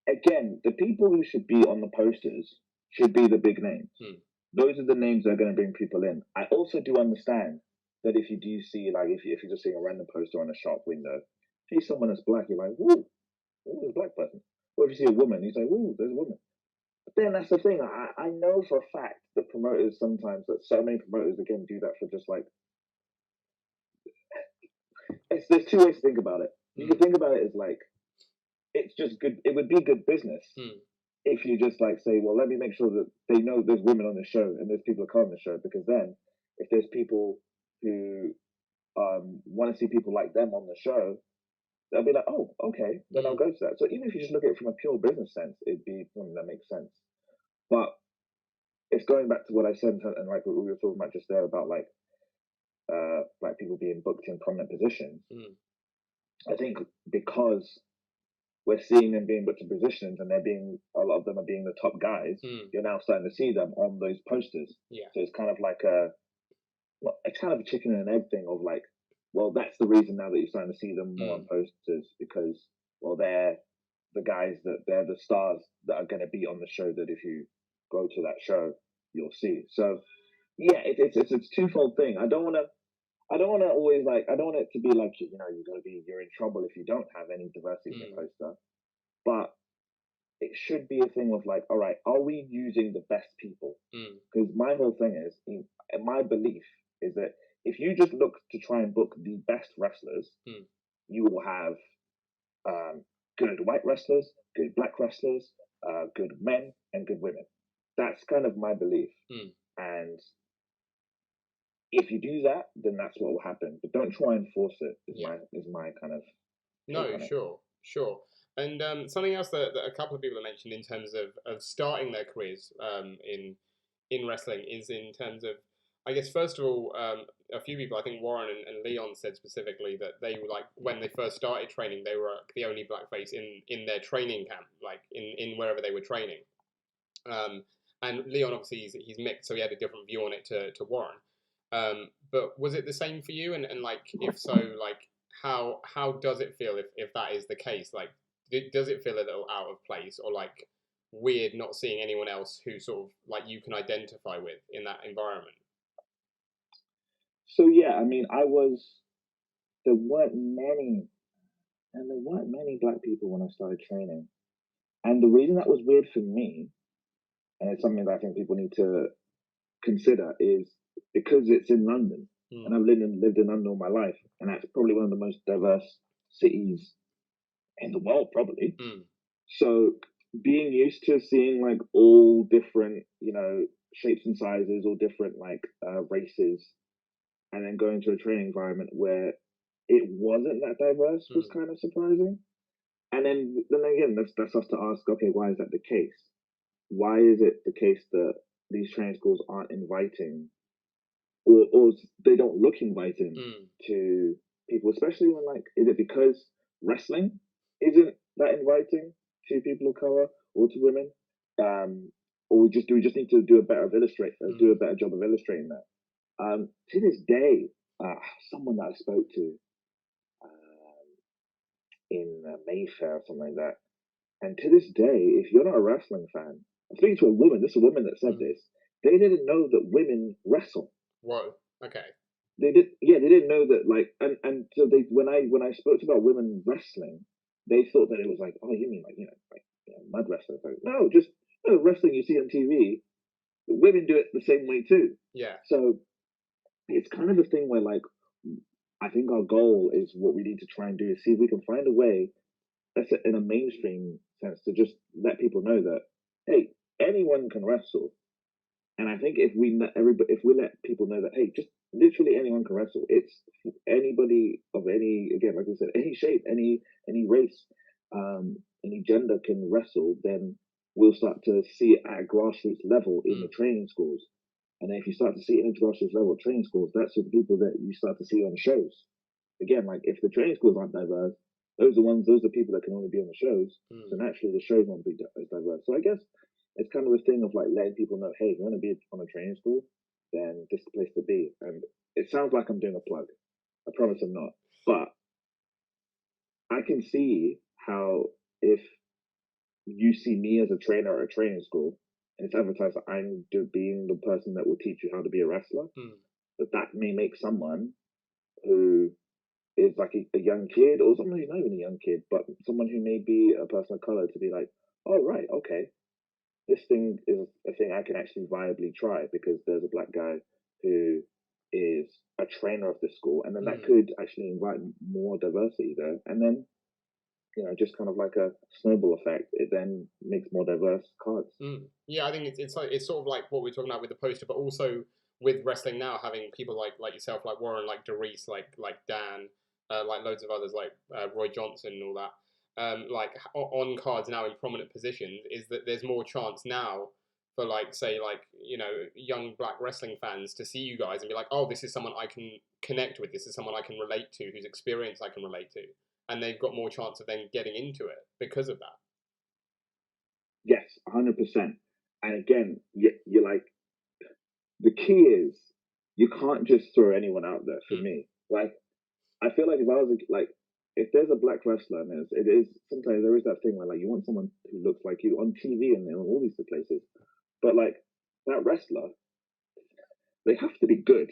Again, the people who should be on the posters should be the big names. Those are the names that are going to bring people in. I also do understand that if you do see, like, if you're just seeing a random poster on a shop window, see someone that's black, you're like, woo, there's a black person. Or if you see a woman, you say, woo, there's a woman. But then that's the thing. I know for a fact that promoters sometimes, that so many promoters, again, do that for just like, there's 2 ways to think about it. You can think about it as like, it's just good. It would be good business if you just like say, well, let me make sure that they know there's women on the show and there's people that come on the show, because then if there's people who want to see people like them on the show, they'll be like, oh, okay, then I'll go to that. So even if you just look at it from a pure business sense, it'd be something that makes sense. But it's going back to what I said and like what we were talking about just there about like black people being booked in prominent positions. I think because we're seeing them being booked in positions and a lot of them are being the top guys, you're now starting to see them on those posters. Yeah. So it's kind of like it's kind of a chicken and an egg thing of like, well, that's the reason now that you're starting to see them more on posters, because, well, they're the guys they're the stars that are going to be on the show that if you go to that show, you'll see. So yeah, it's a twofold thing. I don't want to always like, I don't want it to be like, you're in trouble if you don't have any diversity in your poster. But it should be a thing of like, all right, are we using the best people? Because my whole thing is, my belief is that if you just look to try and book the best wrestlers, you will have good white wrestlers, good black wrestlers, good men, and good women. That's kind of my belief. And if you do that, then that's what will happen. But don't try and force it. Is my kind of sure. And something else that a couple of people have mentioned in terms of starting their careers in wrestling is in terms of, I guess, first of all, a few people, I think Warren and Leon said specifically that they were like, when they first started training, they were the only blackface in their training camp, like in wherever they were training. And Leon, obviously, he's mixed, so he had a different view on it to Warren. But was it the same for you? And like, if so, like, how does it feel if that is the case? Like, does it feel a little out of place or like weird not seeing anyone else who sort of like you can identify with in that environment? So yeah, I mean, there weren't many black people when I started training, and the reason that was weird for me, and it's something that I think people need to consider, is because it's in London, and I've lived in London all my life, and that's probably one of the most diverse cities in the world, probably. So being used to seeing like all different, shapes and sizes, all different like races, and then going to a training environment where it wasn't that diverse was kind of surprising. And then again, that's us to ask, okay, why is that the case? Why is it the case that these training schools aren't inviting, or they don't look inviting to people, especially when like, is it because wrestling isn't that inviting to people of color or to women? Or do we just need to do a better job of illustrating that? To this day, someone that I spoke to in Mayfair or something like that, and to this day, if you're not a wrestling fan, I'm speaking to a woman. This is a woman that said this. They didn't know that women wrestle. Whoa. Okay. They didn't know that. Like, and so when I spoke about women wrestling, they thought that it was like, oh, you mean like mud wrestling? Like, no, just wrestling you see on TV. Women do it the same way too. Yeah. So it's kind of a thing where like, I think our goal is what we need to try and do is see if we can find a way, in a mainstream sense, to just let people know that, hey, anyone can wrestle. And I think if we let people know that, hey, just literally anyone can wrestle. It's anybody of any, again, like I said, any shape, any race, any gender can wrestle. Then we'll start to see it at a grassroots level in the training schools. And then if you start to see it in the grassroots level of training schools, that's the people that you start to see on shows. Again, like if the training schools aren't diverse, those are people that can only be on the shows. So naturally, the shows won't be as diverse. So I guess it's kind of a thing of like letting people know, hey, if you want to be on a training school, then this is the place to be. And it sounds like I'm doing a plug. I promise I'm not. But I can see how if you see me as a trainer at a training school, and it's advertised that I'm being the person that will teach you how to be a wrestler, that may make someone who is like a young kid, or someone who's not even a young kid, but someone who may be a person of color, to be like, oh, right, okay, this thing is a thing I can actually viably try because there's a black guy who is a trainer of the school, and then that could actually invite more diversity there, and then just kind of like a snowball effect. It then makes more diverse cards. Yeah, I think it's sort of like what we're talking about with the poster, but also with wrestling now, having people like yourself, like Warren, like Doris, like Dan, like loads of others, like Roy Johnson and all that, like on cards now in prominent positions, is that there's more chance now for like, say, like, young black wrestling fans to see you guys and be like, oh, this is someone I can connect with, this is someone I can relate to, whose experience I can relate to. And they've got more chance of then getting into it because of that. Yes, 100%. And again, you're like, the key is you can't just throw anyone out there. For me, like, I feel like if I was if there's a black wrestler, and it is sometimes there is that thing where like you want someone who looks like you on TV and on all these places, but like that wrestler, they have to be good.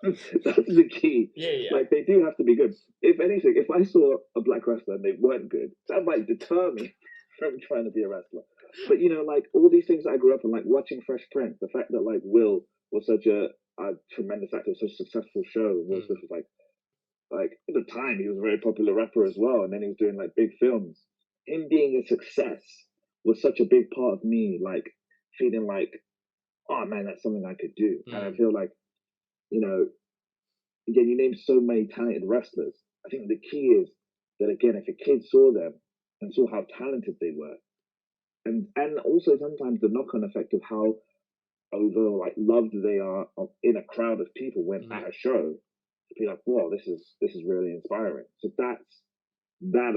That's the key. Yeah. Like they do have to be good. If anything, if I saw a black wrestler and they weren't good, that might deter me from trying to be a wrestler. But like all these things that I grew up on, like watching Fresh Prince, the fact that like Will was such a a tremendous actor, such a successful show. Will Smith was like at the time he was a very popular rapper as well, and then he was doing like big films. Him being a success was such a big part of me, like feeling like, oh man, that's something I could do. And I feel like, you know, again, you named so many talented wrestlers. I think the key is that again, if a kid saw them and saw how talented they were, and also sometimes the knock-on effect of how over like loved they are in a crowd of people when at a show, to be like, wow, this is really inspiring. So that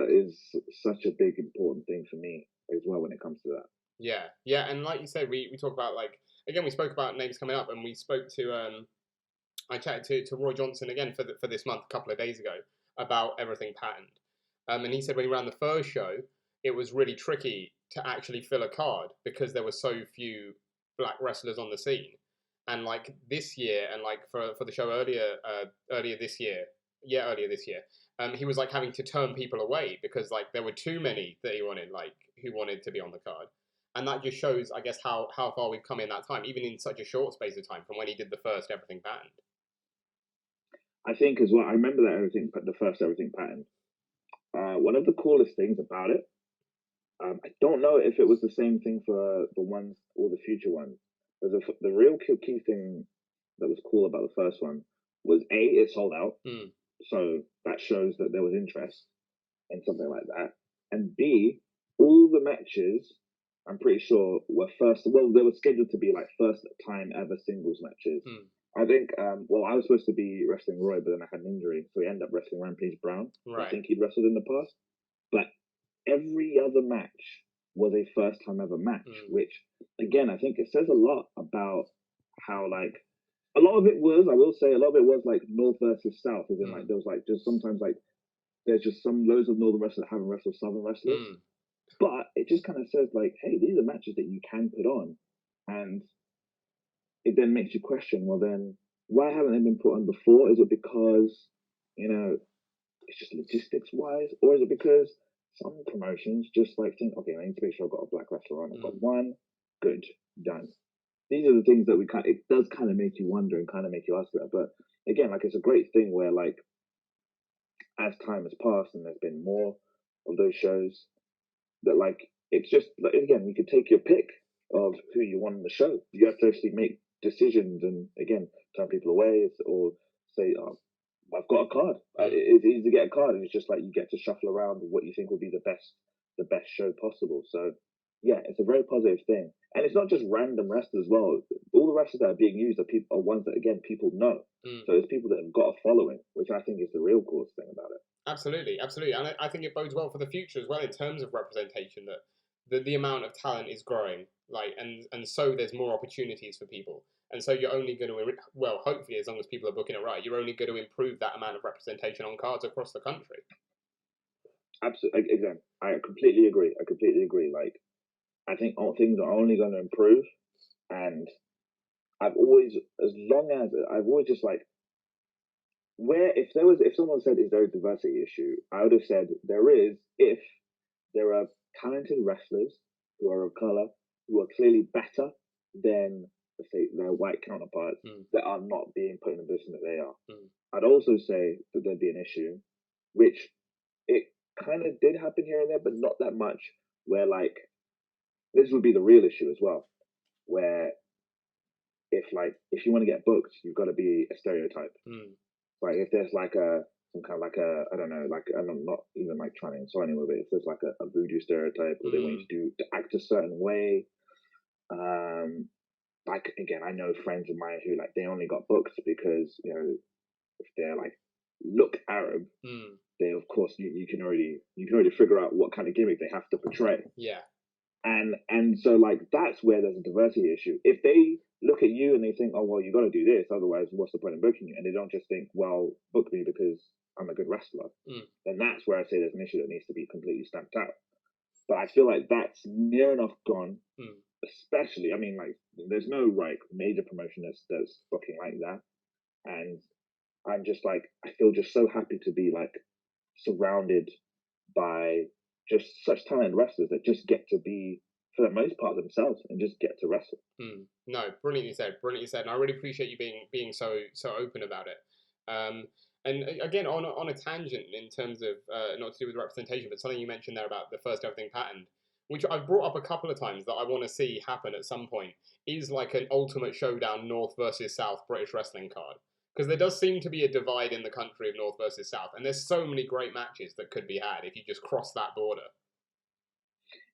is such a big important thing for me as well when it comes to that. Yeah, and like you said, we talk about like again we spoke about names coming up, and we spoke to I chatted to Roy Johnson again for this month a couple of days ago about everything patterned, and he said when he ran the first show, it was really tricky to actually fill a card because there were so few black wrestlers on the scene, and like this year, and like for the show earlier this year, he was like having to turn people away because like there were too many that he wanted, like who wanted to be on the card. And that just shows, I guess, how far we've come in that time, even in such a short space of time from when he did the first Everything Patterned. I think as well, I remember that the first Everything Patterned. One of the coolest things about it, I don't know if it was the same thing for the ones or the future ones. But the real key thing that was cool about the first one was A, it sold out. So that shows that there was interest in something like that. And B, all the matches, I'm pretty sure, were they were scheduled to be like first time ever singles matches. I think, I was supposed to be wrestling Roy, but then I had an injury. So he ended up wrestling Rampage Brown. Right. I think he'd wrestled in the past. But every other match was a first time ever match, which, again, I think it says a lot about how, like, a lot of it was like North versus South, as in like there was like just sometimes like there's just some loads of Northern wrestlers that haven't wrestled Southern wrestlers, but it just kind of says like, hey, these are matches that you can put on, and it then makes you question, well then why haven't they been put on before? Is it because it's just logistics wise, or is it because some promotions just like think, okay, I need to make sure I've got a black wrestler on. I've got one, good, done. These are the things that it does kind of make you wonder and kind of make you ask about. But again, like it's a great thing where like as time has passed and there's been more of those shows that like it's just like, again, you could take your pick of who you want on the show. You have to actually make decisions and again turn people away or say, oh, I've got a card. It's easy to get a card, and it's just like you get to shuffle around what you think will be the best show possible. So yeah, it's a very positive thing, and it's not just random wrestlers as well. All the wrestlers that are being used are ones that again people know. So it's people that have got a following, which I think is the real coolest thing about it. Absolutely, and I think it bodes well for the future as well in terms of representation. That the amount of talent is growing, like and so there's more opportunities for people. And so you're only going to, hopefully, as long as people are booking it right, you're only going to improve that amount of representation on cards across the country. Absolutely. Again, I completely agree. Like, I think things are only going to improve. And I've always just like, if someone said, is there a diversity issue? I would have said there is if there are talented wrestlers who are of color, who are clearly better than say their white counterparts that are not being put in the position that they are. I'd also say that there'd be an issue, which it kind of did happen here and there, but not that much, where like this would be the real issue as well, where if you want to get booked, you've got to be a stereotype. Like if there's like some kind of like I don't know, like I'm not even like trying to insult anyone, but if there's like a voodoo stereotype or they want you to act a certain way, like again, I know friends of mine who like they only got booked because if they're like look Arab, they of course you can already figure out what kind of gimmick they have to portray. Yeah. And so like that's where there's a diversity issue. If they look at you and they think, oh well, you got to do this, otherwise what's the point in booking you? And they don't just think, well, book me because I'm a good wrestler. Then that's where I say there's an issue that needs to be completely stamped out. But I feel like that's near enough gone. Especially, I mean, like there's no like major promotion that's booking like that, and I'm just like I feel just so happy to be like surrounded by just such talented wrestlers that just get to be for the most part themselves and just get to wrestle. No, brilliantly said, and I really appreciate you being so open about it. And again, on a tangent in terms of not to do with representation, but something you mentioned there about the first everything patterned, which I've brought up a couple of times that I want to see happen at some point, is like an ultimate showdown North versus South British wrestling card. Because there does seem to be a divide in the country of North versus South, and there's so many great matches that could be had if you just cross that border.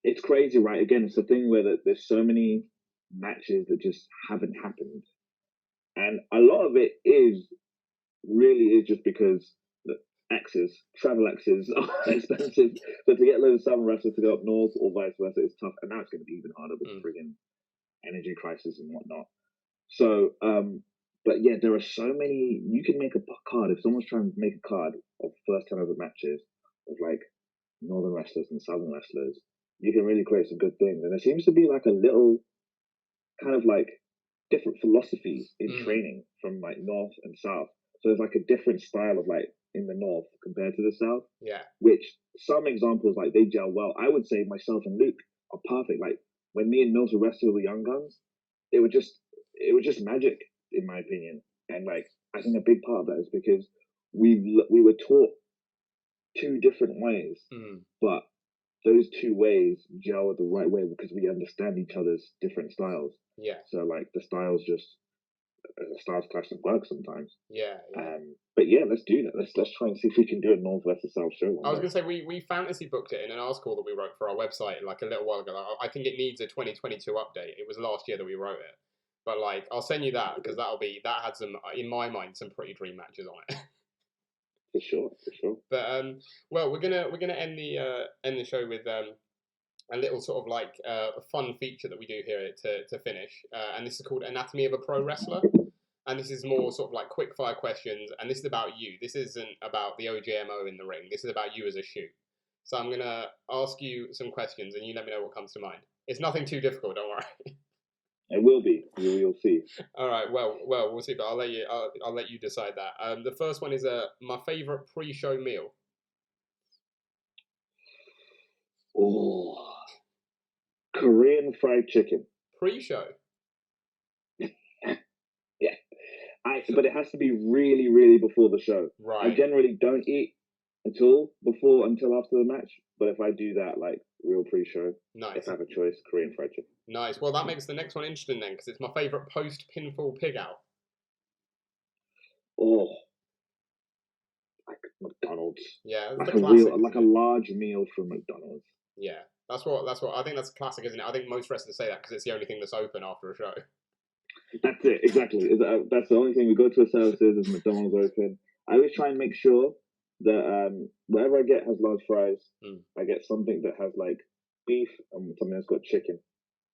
It's crazy, right? Again, it's the thing where there's so many matches that just haven't happened, and a lot of it really is just because the travel axes are expensive. So to get loads of southern wrestlers to go up north or vice versa is tough, and now it's going to be even harder with friggin' energy crisis and whatnot. So, but yeah, there are so many. You can make a card if someone's trying to make a card of first time ever matches of like northern wrestlers and southern wrestlers. You can really create some good things, and there seems to be like a little kind of like different philosophies in training from like north and south. So there's like a different style of like in the north compared to the south. Yeah. Which some examples like they gel well. I would say myself and Luke are perfect. Like when me and Mills were wrestling with the young guns, it was just magic in my opinion. And like I think a big part of that is because we were taught two different ways, but those two ways gel the right way because we understand each other's different styles. Yeah. So like the styles clash and work sometimes. Yeah. But yeah, let's do that. Let's try and see if we can do a North versus South show. I was going to say we fantasy booked it in an article that we wrote for our website like a little while ago. I think it needs a 2022 update. It was last year that we wrote it, but like I'll send you that because that had some, in my mind, some pretty dream matches on it. For sure. But well, we're gonna end the show with a little sort of like a fun feature that we do here to finish, and this is called Anatomy of a Pro Wrestler. And this is more sort of like quick fire questions, and this is about you. This isn't about the OGMO in the ring. This is about you as a shoot. So I'm gonna ask you some questions, and you let me know what comes to mind. It's nothing too difficult, don't worry. It will be. You'll see. All right. Well, we'll see. But I'll let you decide that. The first one is my favorite pre-show meal. Oh, Korean fried chicken. Pre-show. Yeah, but it has to be really, really before the show. Right. I generally don't eat until after the match. But if I do that, like real pre-show, nice. If I have a choice, Korean fried chicken. Nice. Well, that makes the next one interesting then, because it's my favorite post-pinfall pig out. Oh, like McDonald's. Yeah, like a classic, a large meal from McDonald's. Yeah, that's what I think. That's a classic, isn't it? I think most wrestlers say that because it's the only thing that's open after a show. That's it, exactly. That's the only thing we go to a services is McDonald's open. I always try and make sure that whatever I get has large fries. I get something that has like beef and something that's got chicken.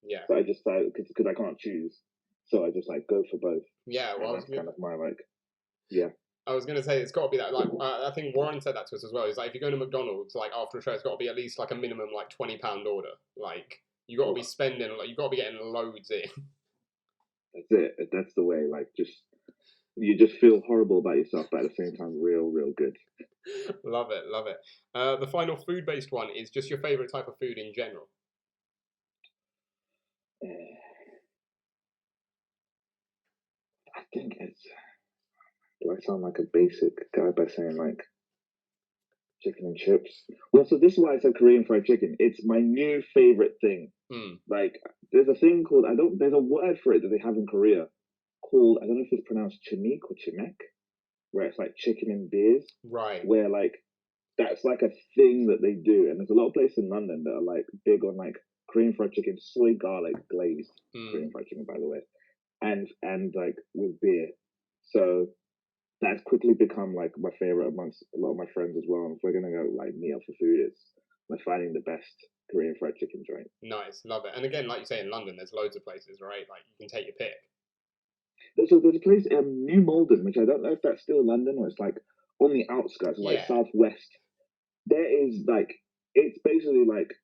Yeah. So I just because I can't choose, so I just like go for both. Yeah, well, that's kind of my like, yeah. I was gonna say it's got to be that. Like, I think Warren said that to us as well. He's like, if you go to McDonald's, like after a show, it's got to be at least like a minimum like £20 order. Like, you got to be spending, like you got to be getting loads in. That's it. That's the way. Like, you just feel horrible about yourself, but at the same time, real good. Love it. The final food-based one is just your favorite type of food in general. I think it's. Do I sound like a basic guy by saying like chicken and chips? Well, so this is why I said Korean fried chicken. It's my new favorite thing. Like, there's a thing called there's a word for it that they have in Korea called, I don't know if it's pronounced chimik or chimek, where it's like chicken and beers. Right. Where like that's like a thing that they do, and there's a lot of places in London that are like big on like Korean fried chicken, soy garlic glazed Korean fried chicken, by the way, and like with beer. So that's quickly become like my favorite amongst a lot of my friends as well. And if we're gonna go like meet up for food, we're finding the best Korean fried chicken joint. Nice, love it. And again, like you say, in London, there's loads of places, right? Like you can take your pick. There's a place in New Malden, which I don't know if that's still London or it's like on the outskirts, like southwest. There is like, it's basically like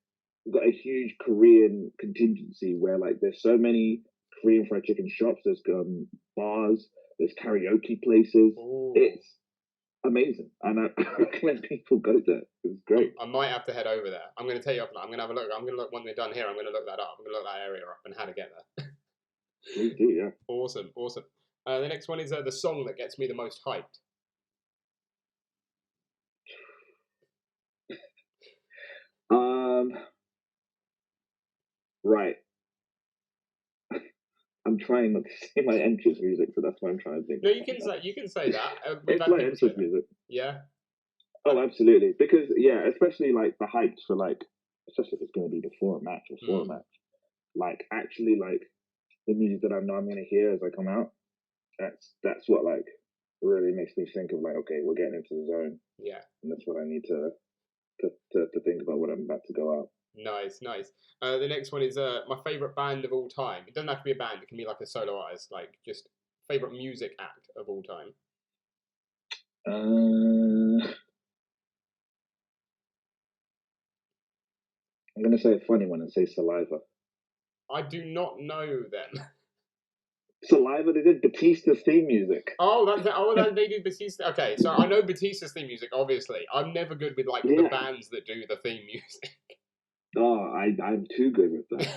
got a huge Korean contingency where like there's so many Korean fried chicken shops. There's bars, there's karaoke places. Ooh. amazing, and I recommend people go there. It's great. I might have to head over there. I'm going to take you up on that. I'm going to have a look. I'm going to look when we're done here. I'm going to look that up. I'm going to look that area up and how to get there. Please do, yeah. Awesome. The next one is the song that gets me the most hyped. Right. I'm trying not to say my entrance music, so that's what I'm trying to think. No, you can say that. It's my entrance music. Yeah. Oh, absolutely. Because especially like the hypes for like, especially if it's going to be before a match or for a match, like actually like the music that I know I'm going to hear as I come out. That's what like really makes me think of like, okay, we're getting into the zone. Yeah. And that's what I need to think about when I'm about to go out. Nice. The next one is my favorite band of all time. It doesn't have to be a band. It can be like a solo artist, like just favorite music act of all time. I'm gonna say a funny one and say Saliva. I do not know them. Saliva, they did Batista's theme music. They do Batista. Okay, so I know Batista's theme music. Obviously, I'm never good with like the bands that do the theme music. Oh, I'm too good with that.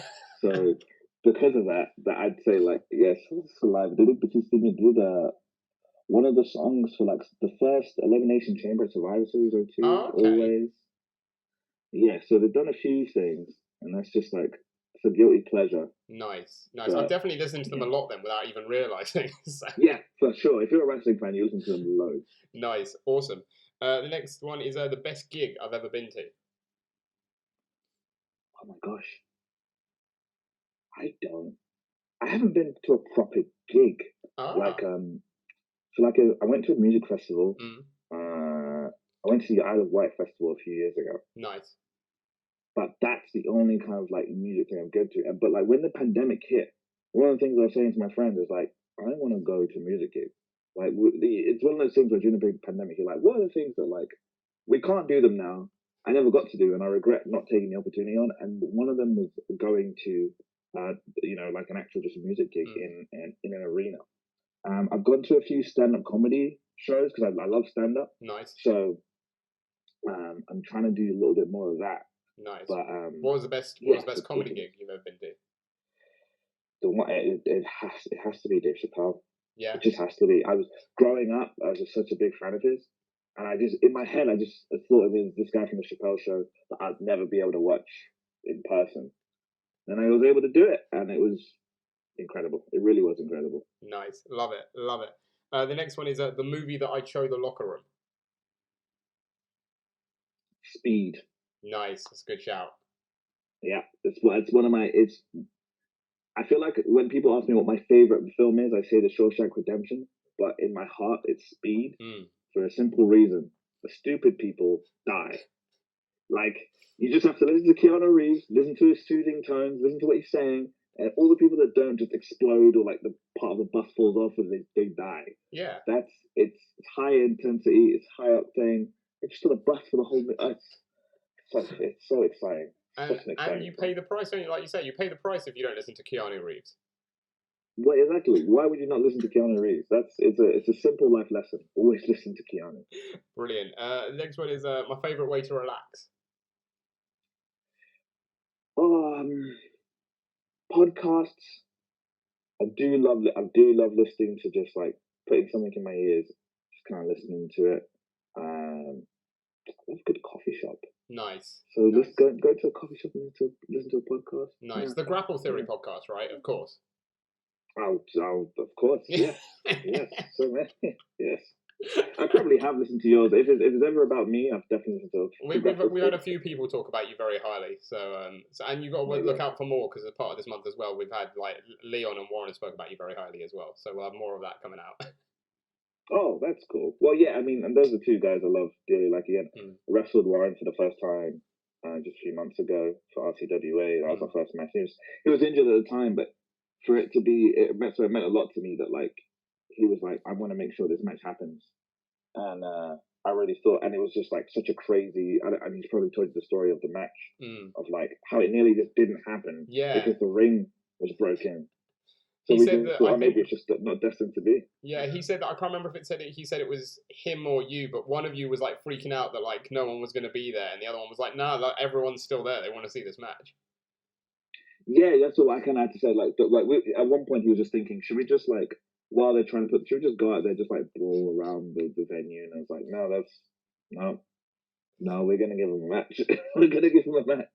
So because of that I'd say like yes, Saliva. They did Batista. They did one of the songs for like the first Elimination Chamber at Survivor Series 02. Oh, okay. Always. Yeah, so they've done a few things, and that's just like it's a guilty pleasure. Nice. I've definitely listened to them a lot then without even realizing. So. Yeah, for sure. If you're a wrestling fan, you listen to them loads. Nice, awesome. The next one is the best gig I've ever been to. Oh my gosh, I haven't been to a proper gig. Like I went to a music festival. I went to the Isle of Wight festival a few years ago. Nice. But that's the only kind of like music thing I've go to. But like when the pandemic hit, one of the things I was saying to my friends is like, I don't want to go to a music gig. Like it's one of those things where during the pandemic, you're like, what are the things that like we can't do them now? I never got to do, and I regret not taking the opportunity on. And one of them was going to, like an actual just music gig in an arena. I've gone to a few stand-up comedy shows because I love stand-up. Nice. So I'm trying to do a little bit more of that. Nice. But what was the best comedy gig you've ever been to? The one it has to be Dave Chappelle. Yeah. It just has to be. I was growing up, I was just such a big fan of his, and I just in my head I thought of this guy from the Chappelle Show that I'd never be able to watch in person, and I was able to do it, and it was incredible. It really was incredible. Nice, love it. The next one is the movie that I chose the locker room. Speed. Nice, that's a good shout. Yeah, it's one of my. I feel like when people ask me what my favorite film is, I say The Shawshank Redemption, but in my heart, it's Speed for a simple reason: the stupid people die. Like you just have to listen to Keanu Reeves, listen to his soothing tones, listen to what he's saying, and all the people that don't just explode or like the part of the bus falls off and they die. Yeah, it's high intensity, it's high octane. It's just on a bus for the whole. It's so exciting. And you pay the price, don't you? Like you say, you pay the price if you don't listen to Keanu Reeves. Well, exactly. Why would you not listen to Keanu Reeves? It's a simple life lesson. Always listen to Keanu. Brilliant. The next one is my favorite way to relax. Podcasts. I do love listening to just like putting something in my ears, just kind of listening to it. That's a good coffee shop. Nice. So let's go to a coffee shop and listen to a podcast. Nice. Yeah. The Grapple Theory podcast, right? Of course. Oh, of course. Yes. Yes. So many. Yes. I probably have listened to yours. If it's ever about me, I've definitely listened to. We've had a few people talk about you very highly. So and you've got to look out for more because as part of this month as well, we've had like Leon and Warren spoke about you very highly as well. So we'll have more of that coming out. Oh, that's cool. Well, yeah, I mean, and those are two guys I love dearly. Like again, wrestled Warren for the first time just a few months ago for RCWA. That was my first match. He was injured at the time, but for it to be, it meant a lot to me that like he was like, I want to make sure this match happens, and I really thought, and it was just like such a crazy. And he's probably told you the story of the match of like how it nearly just didn't happen because the ring was broken. So he we said just that, thought, I oh, maybe think, it's just not destined to be. yeah, he said that, I can't remember if he said it was him or you, but one of you was like freaking out that like no one was going to be there, and the other one was like, nah, like, everyone's still there. They want to see this match. Yeah, that's what I kind of had to say. At one point, he was just thinking, should we just like, while they're trying to should we just go out there, just like brawl around the venue? And I was like, no, we're gonna give them a match. We're gonna give them a match.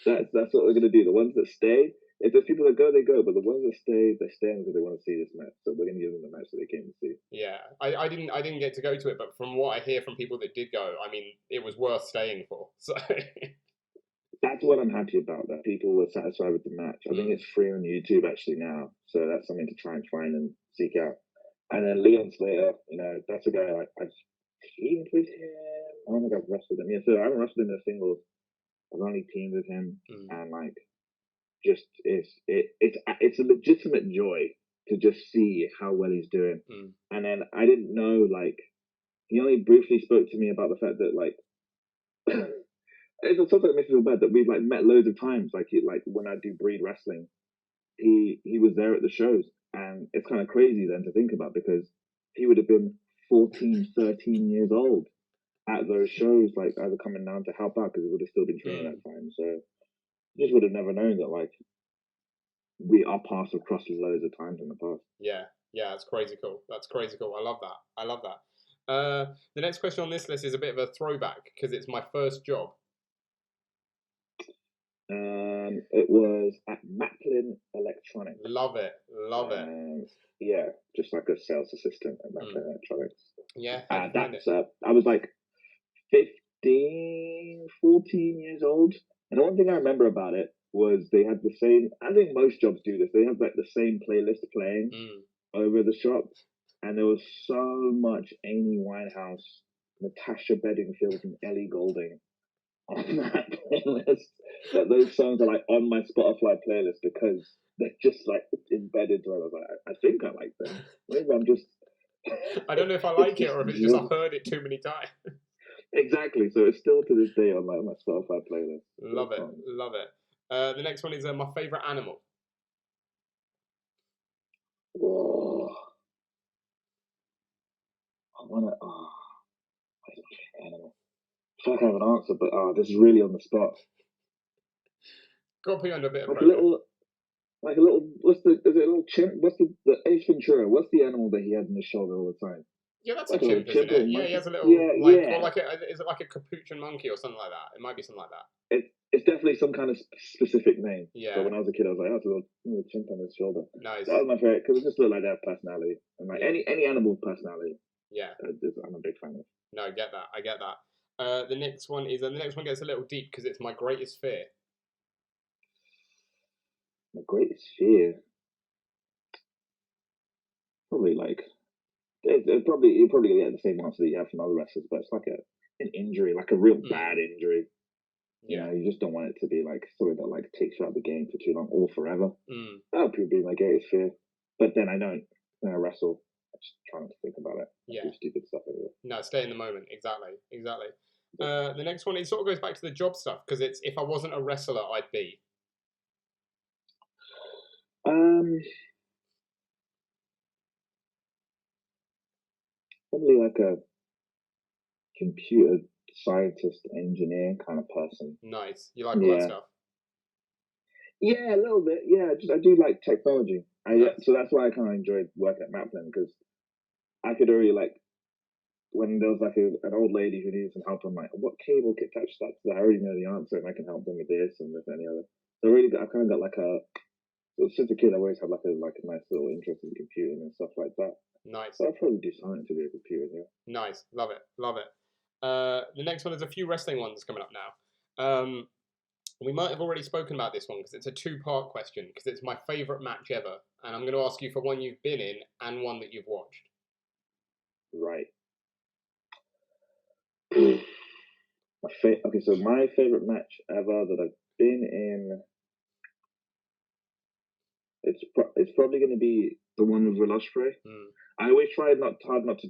That's what we're gonna do. The ones that stay, if there's people that go, they go. But the ones that stay, they stay because they want to see this match. So we're gonna give them the match that they came to see. Yeah, I didn't get to go to it, but from what I hear from people that did go, I mean, it was worth staying for. So That's what I'm happy about. That people were satisfied with the match. I think it's free on YouTube actually now, so that's something to try and find and seek out. And then Leon Slater, that's a guy I've teamed with him. I don't think I've wrestled him. Yeah, so I haven't wrestled him in a singles. I've only teamed with him, and like, just it's a legitimate joy to just see how well he's doing. And then I didn't know, like, he only briefly spoke to me about the fact that like. It's something that makes me feel bad that we've like met loads of times. Like when I do breed wrestling, he was there at the shows, and it's kind of crazy then to think about because he would have been 14, 13 years old at those shows, like either coming down to help out because he would have still been training at that time. So just would have never known that like our paths have crossed loads of times in the past. yeah, that's crazy cool. That's crazy cool. I love that. I love that. The next question on this list is a bit of a throwback because it's my first job. It was at Maplin Electronics. Love it. Yeah, just like a sales assistant at Maplin Electronics. Yeah, I was like 15, 14 years old. And the one thing I remember about it was they had the same, I think most jobs do this, they have like the same playlist playing over the shop. And there was so much Amy Winehouse, Natasha Bedingfield, and Ellie Goulding on that playlist that those songs are like on my Spotify playlist because they're just like embedded. So I was like, I think I like them. Maybe I'm just. I don't know if I like it or if it's just I've heard it too many times. Exactly. So it's still to this day on like my Spotify playlist. Love it. The next one is my favorite animal. Whoa. What's my favorite animal? I feel like I have an answer, but this is really on the spot. Got to put you under a bit of like pressure. Like a little, is it a little chimp? What's the Ace Ventura? What's the animal that he has in his shoulder all the time? Yeah, that's like a chimp, isn't it? Yeah, he has a little, is it like a capuchin monkey or something like that? It might be something like that. It's definitely some kind of specific name. Yeah. So when I was a kid, I was like, oh, it's a little chimp on his shoulder. Nice. That was my favorite, because it just looked like their personality. And like any animal personality. Yeah. I'm a big fan of. No, I get that. The next one gets a little deep because it's my greatest fear. My greatest fear? Probably like, you're probably going to get the same answer that you have from other wrestlers, but it's like an injury, like a real bad injury. Yeah. You just don't want it to be like something that like takes you out of the game for too long or forever. That would probably be my greatest fear. But then I don't. When I wrestle, I just try not to think about it. Yeah. Do stupid stuff anyway. No, stay in the moment. Exactly. The next one, it sort of goes back to the job stuff because it's if I wasn't a wrestler, I'd be. Probably like a computer scientist, engineer kind of person. Nice. You like all that stuff? Yeah, a little bit. Yeah, I do like technology. So that's why I kind of enjoyed working at Maplin because I could already like when there was like an old lady who needed some help, I'm like, what cable could touch that? So I already know the answer and I can help them with this and with any other. So I kind of got like since a kid I've always had like a nice little interest in computing and stuff like that. Nice. So I'll probably do something to do with computers, yeah. Nice. Love it. The next one is a few wrestling ones coming up now. We might have already spoken about this one because it's a two-part question because it's my favourite match ever. And I'm going to ask you for one you've been in and one that you've watched. Right. Okay, so my favourite match ever that I've been in, it's probably going to be the one with Will Ospreay. I always try hard not to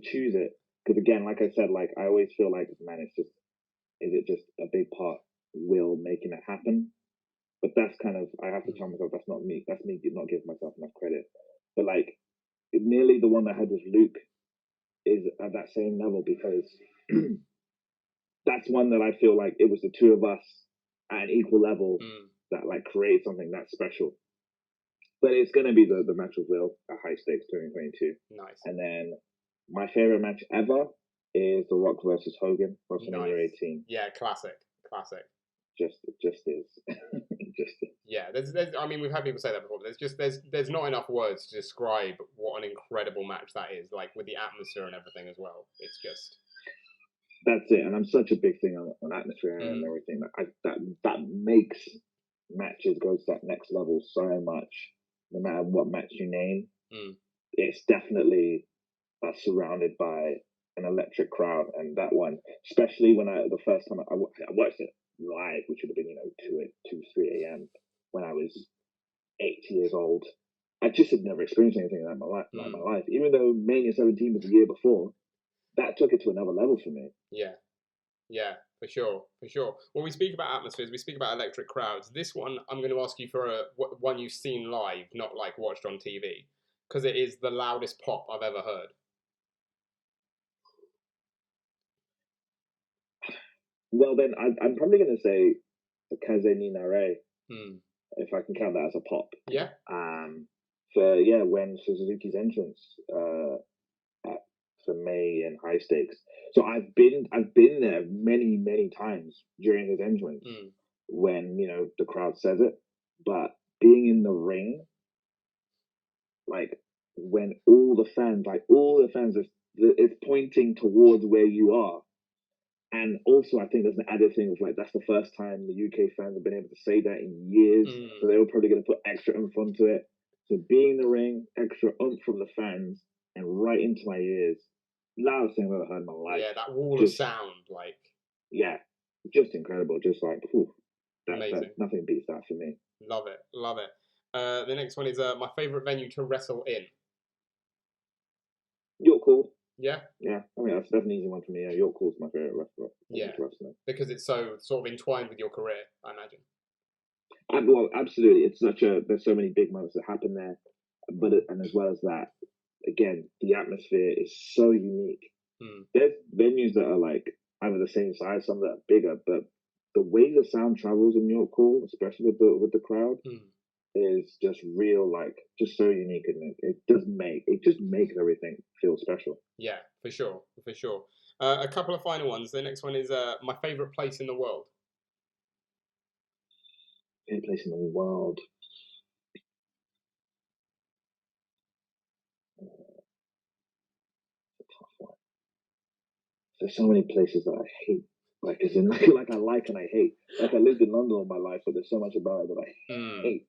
choose it because again, like I said, like I always feel like, man, is it just a big part Will making it happen? But that's kind of, I have to tell myself that's not me. That's me not giving myself enough credit. But like, nearly the one I had with Luke is at that same level because that's one that I feel like it was the two of us at an equal level that like created something that's special. But it's going to be the match with Will at High Stakes 2022. Nice. And then my favorite match ever is The Rock versus Hogan, WrestleMania 18. Yeah, classic. It just is. It just is. Yeah, there's. I mean, we've had people say that before. There's not enough words to describe what an incredible match that is. Like with the atmosphere and everything as well. It's just. That's it, and I'm such a big thing on atmosphere and everything. That makes matches go to that next level so much. No matter what match you name, it's definitely surrounded by an electric crowd, and that one, especially when the first time I watched it live, which would have been 3 a.m. when I was 8 years old. I just had never experienced anything like my life. Even though Mania 17 was the year before, that took it to another level for me. Yeah, for sure. When we speak about atmospheres, we speak about electric crowds. This one, I'm going to ask you for one you've seen live, not like watched on TV, because it is the loudest pop I've ever heard. Well, then I'm probably going to say the Kaze ni Nare, if I can count that as a pop. Yeah. When Suzuki's entrance for May and High Stakes. So I've been there many times during his entrance when the crowd says it, but being in the ring, like when all the fans it's pointing towards where you are. And also, I think there's an added thing of like that's the first time the UK fans have been able to say that in years, so they were probably going to put extra oomph onto it. So being in the ring, extra oomph from the fans, and right into my ears, loudest thing I've ever heard in my life. Yeah, that wall of sound, like. Yeah, just incredible. Just like, amazing. Nothing beats that for me. Love it. The next one is my favourite venue to wrestle in. York Hall. Yeah. I mean, that's an easy one for me. Yeah, York Hall's my favorite wrestler. Yeah, because it's so sort of entwined with your career, I imagine. Well, absolutely. It's there's so many big moments that happen there, and as well as that, again, the atmosphere is so unique. There's venues that are like either the same size, some that are bigger, but the way the sound travels in York Hall, especially with the crowd, is just real, like just so unique, and it just makes everything feel special. Yeah, for sure. A couple of final ones. The next one is my favorite place in the world. Favorite place in the world. A tough one. There's so many places that I hate. Like as in like I like and I hate. Like I lived in London all my life, but there's so much about it that I hate.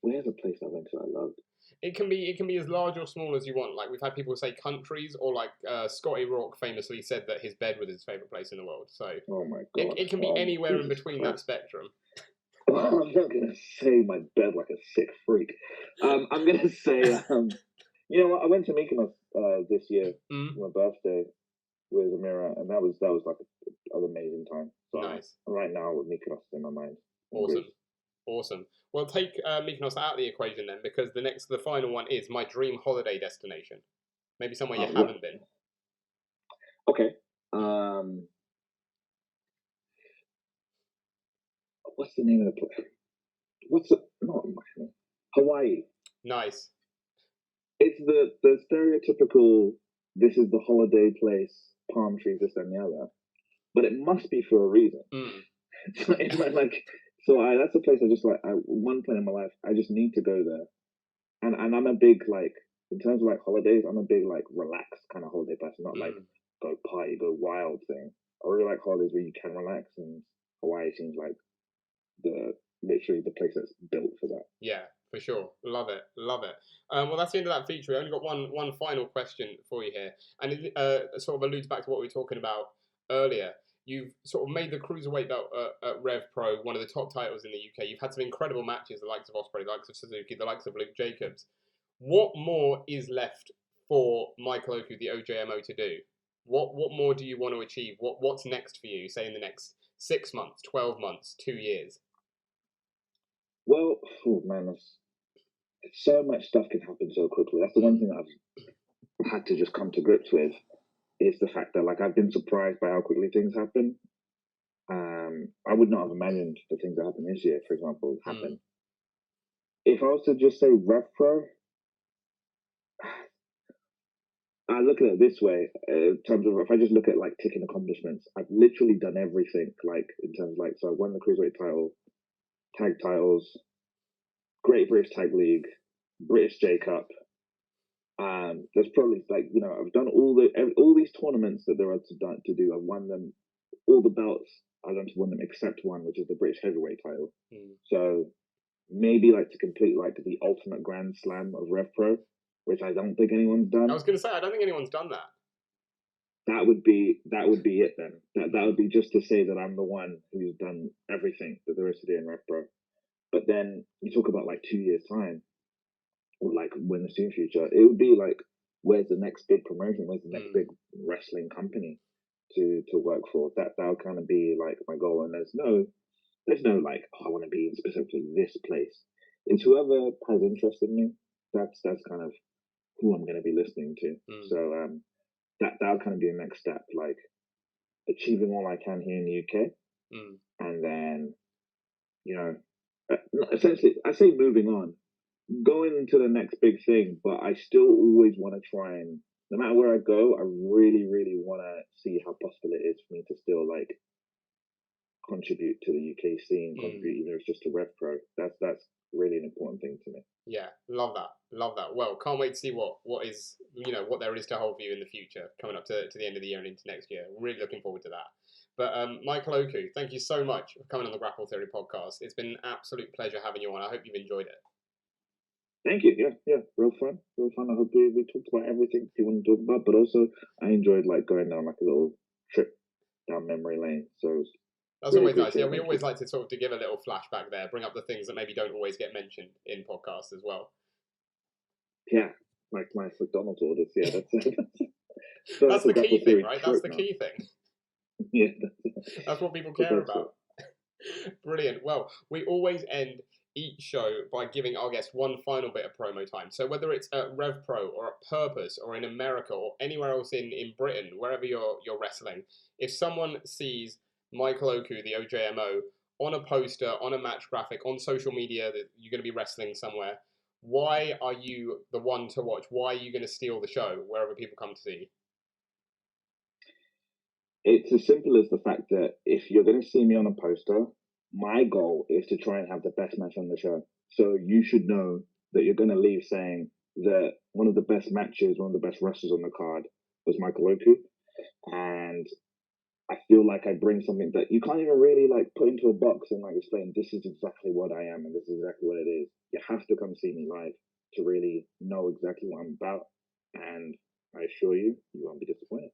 Where's a place I went to I loved? It can be as large or small as you want. Like we've had people say countries, or like Scotty Rourke famously said that his bed was his favorite place in the world. So oh my god, it can be anywhere in between that spectrum. I'm not gonna say my bed like a sick freak. I'm gonna say you know what? I went to Mykonos this year for my birthday with Amira, and that was like an amazing time. So nice. Right now, Mykonos is in my mind. Awesome. Well, take Mykonos out of the equation then, because the final one is my dream holiday destination. Maybe somewhere you haven't been. Okay. What's the name of the place? Hawaii. Nice. It's the stereotypical. This is the holiday place, palm trees, this and the other, but it must be for a reason. So it's like. So that's a place I just like. At one point in my life, I just need to go there, and I'm a big like in terms of like holidays. I'm a big like relaxed kind of holiday person, not like go party, go wild thing. I really like holidays where you can relax, and Hawaii seems like literally the place that's built for that. Yeah, for sure. Love it. Well, that's the end of that feature. We only got one final question for you here, and it sort of alludes back to what we were talking about earlier. You've sort of made the Cruiserweight belt at RevPro one of the top titles in the UK. You've had some incredible matches, the likes of Ospreay, the likes of Suzuki, the likes of Luke Jacobs. What more is left for Michael Oku, the OJMO, to do? What more do you want to achieve? What's next for you? Say in the next 6 months, 12 months, 2 years. Well, oh man, so much stuff can happen so quickly. That's the one thing that I've had to just come to grips with, is the fact that, like, I've been surprised by how quickly things happen. I would not have imagined the things that happened this year, for example, happen. If I was to just say RevPro, I look at it this way, in terms of, if I just look at like ticking accomplishments, I've literally done everything, like in terms of like, so I won the Cruiserweight title, tag titles, Great British Tag League, British J Cup. There's probably like, you know, I've done all these tournaments that there are to do. I've won them, all the belts. I've done to win them except one, which is the British Heavyweight title. So maybe like to complete like the ultimate Grand Slam of RevPro, which I don't think anyone's done. I was going to say, I don't think anyone's done that. That would be it then. That would be just to say that I'm the one who's done everything that there is to do in RevPro. But then you talk about like 2 years time, or like when the soon future, it would be like, where's the next big promotion? Where's the next big wrestling company to work for? That'll kind of be like my goal. And there's no like, oh, I want to be in specifically this place. It's whoever has interest in me. That's kind of who I'm going to be listening to. So that'll kind of be the next step, like achieving all I can here in the UK, and then, you know, essentially, I say moving on, going into the next big thing, but I still always want to try and, no matter where I go, I really, really want to see how possible it is for me to still like contribute to the UK scene, contribute even if it's just to RevPro. That's really an important thing to me. Yeah, love that. Well, can't wait to see what is, you know, what there is to hold for you in the future, coming up to the end of the year and into next year. Really looking forward to that. But Michael Oku, thank you so much for coming on the Grapple Theory podcast. It's been an absolute pleasure having you on. I hope you've enjoyed it. Thank you. Yeah, real fun. I hope we talked about everything you want to talk about, but also I enjoyed like going down like a little trip down memory lane. So that's really always nice. Yeah, we always like to sort of to give a little flashback there, bring up the things that maybe don't always get mentioned in podcasts as well. Yeah, like my McDonald's orders. Yeah, that's the key thing, right? That's the key thing. Yeah, that's what people care about. Brilliant. Well, we always end each show by giving our guests one final bit of promo time. So whether it's at RevPro or at Purpose or in America or anywhere else in Britain, wherever you're wrestling, if someone sees Michael Oku, the OJMO, on a poster, on a match graphic, on social media that you're going to be wrestling somewhere, why are you the one to watch? Why are you going to steal the show wherever people come to see you? It's as simple as the fact that if you're going to see me on a poster, my goal is to try and have the best match on the show. So you should know that you're going to leave saying that one of the best matches, one of the best wrestlers on the card was Michael Oku. And I feel like I bring something that you can't even really like put into a box and like explain, this is exactly what I am and this is exactly what it is. You have to come see me live to really know exactly what I'm about. And I assure you, you won't be disappointed.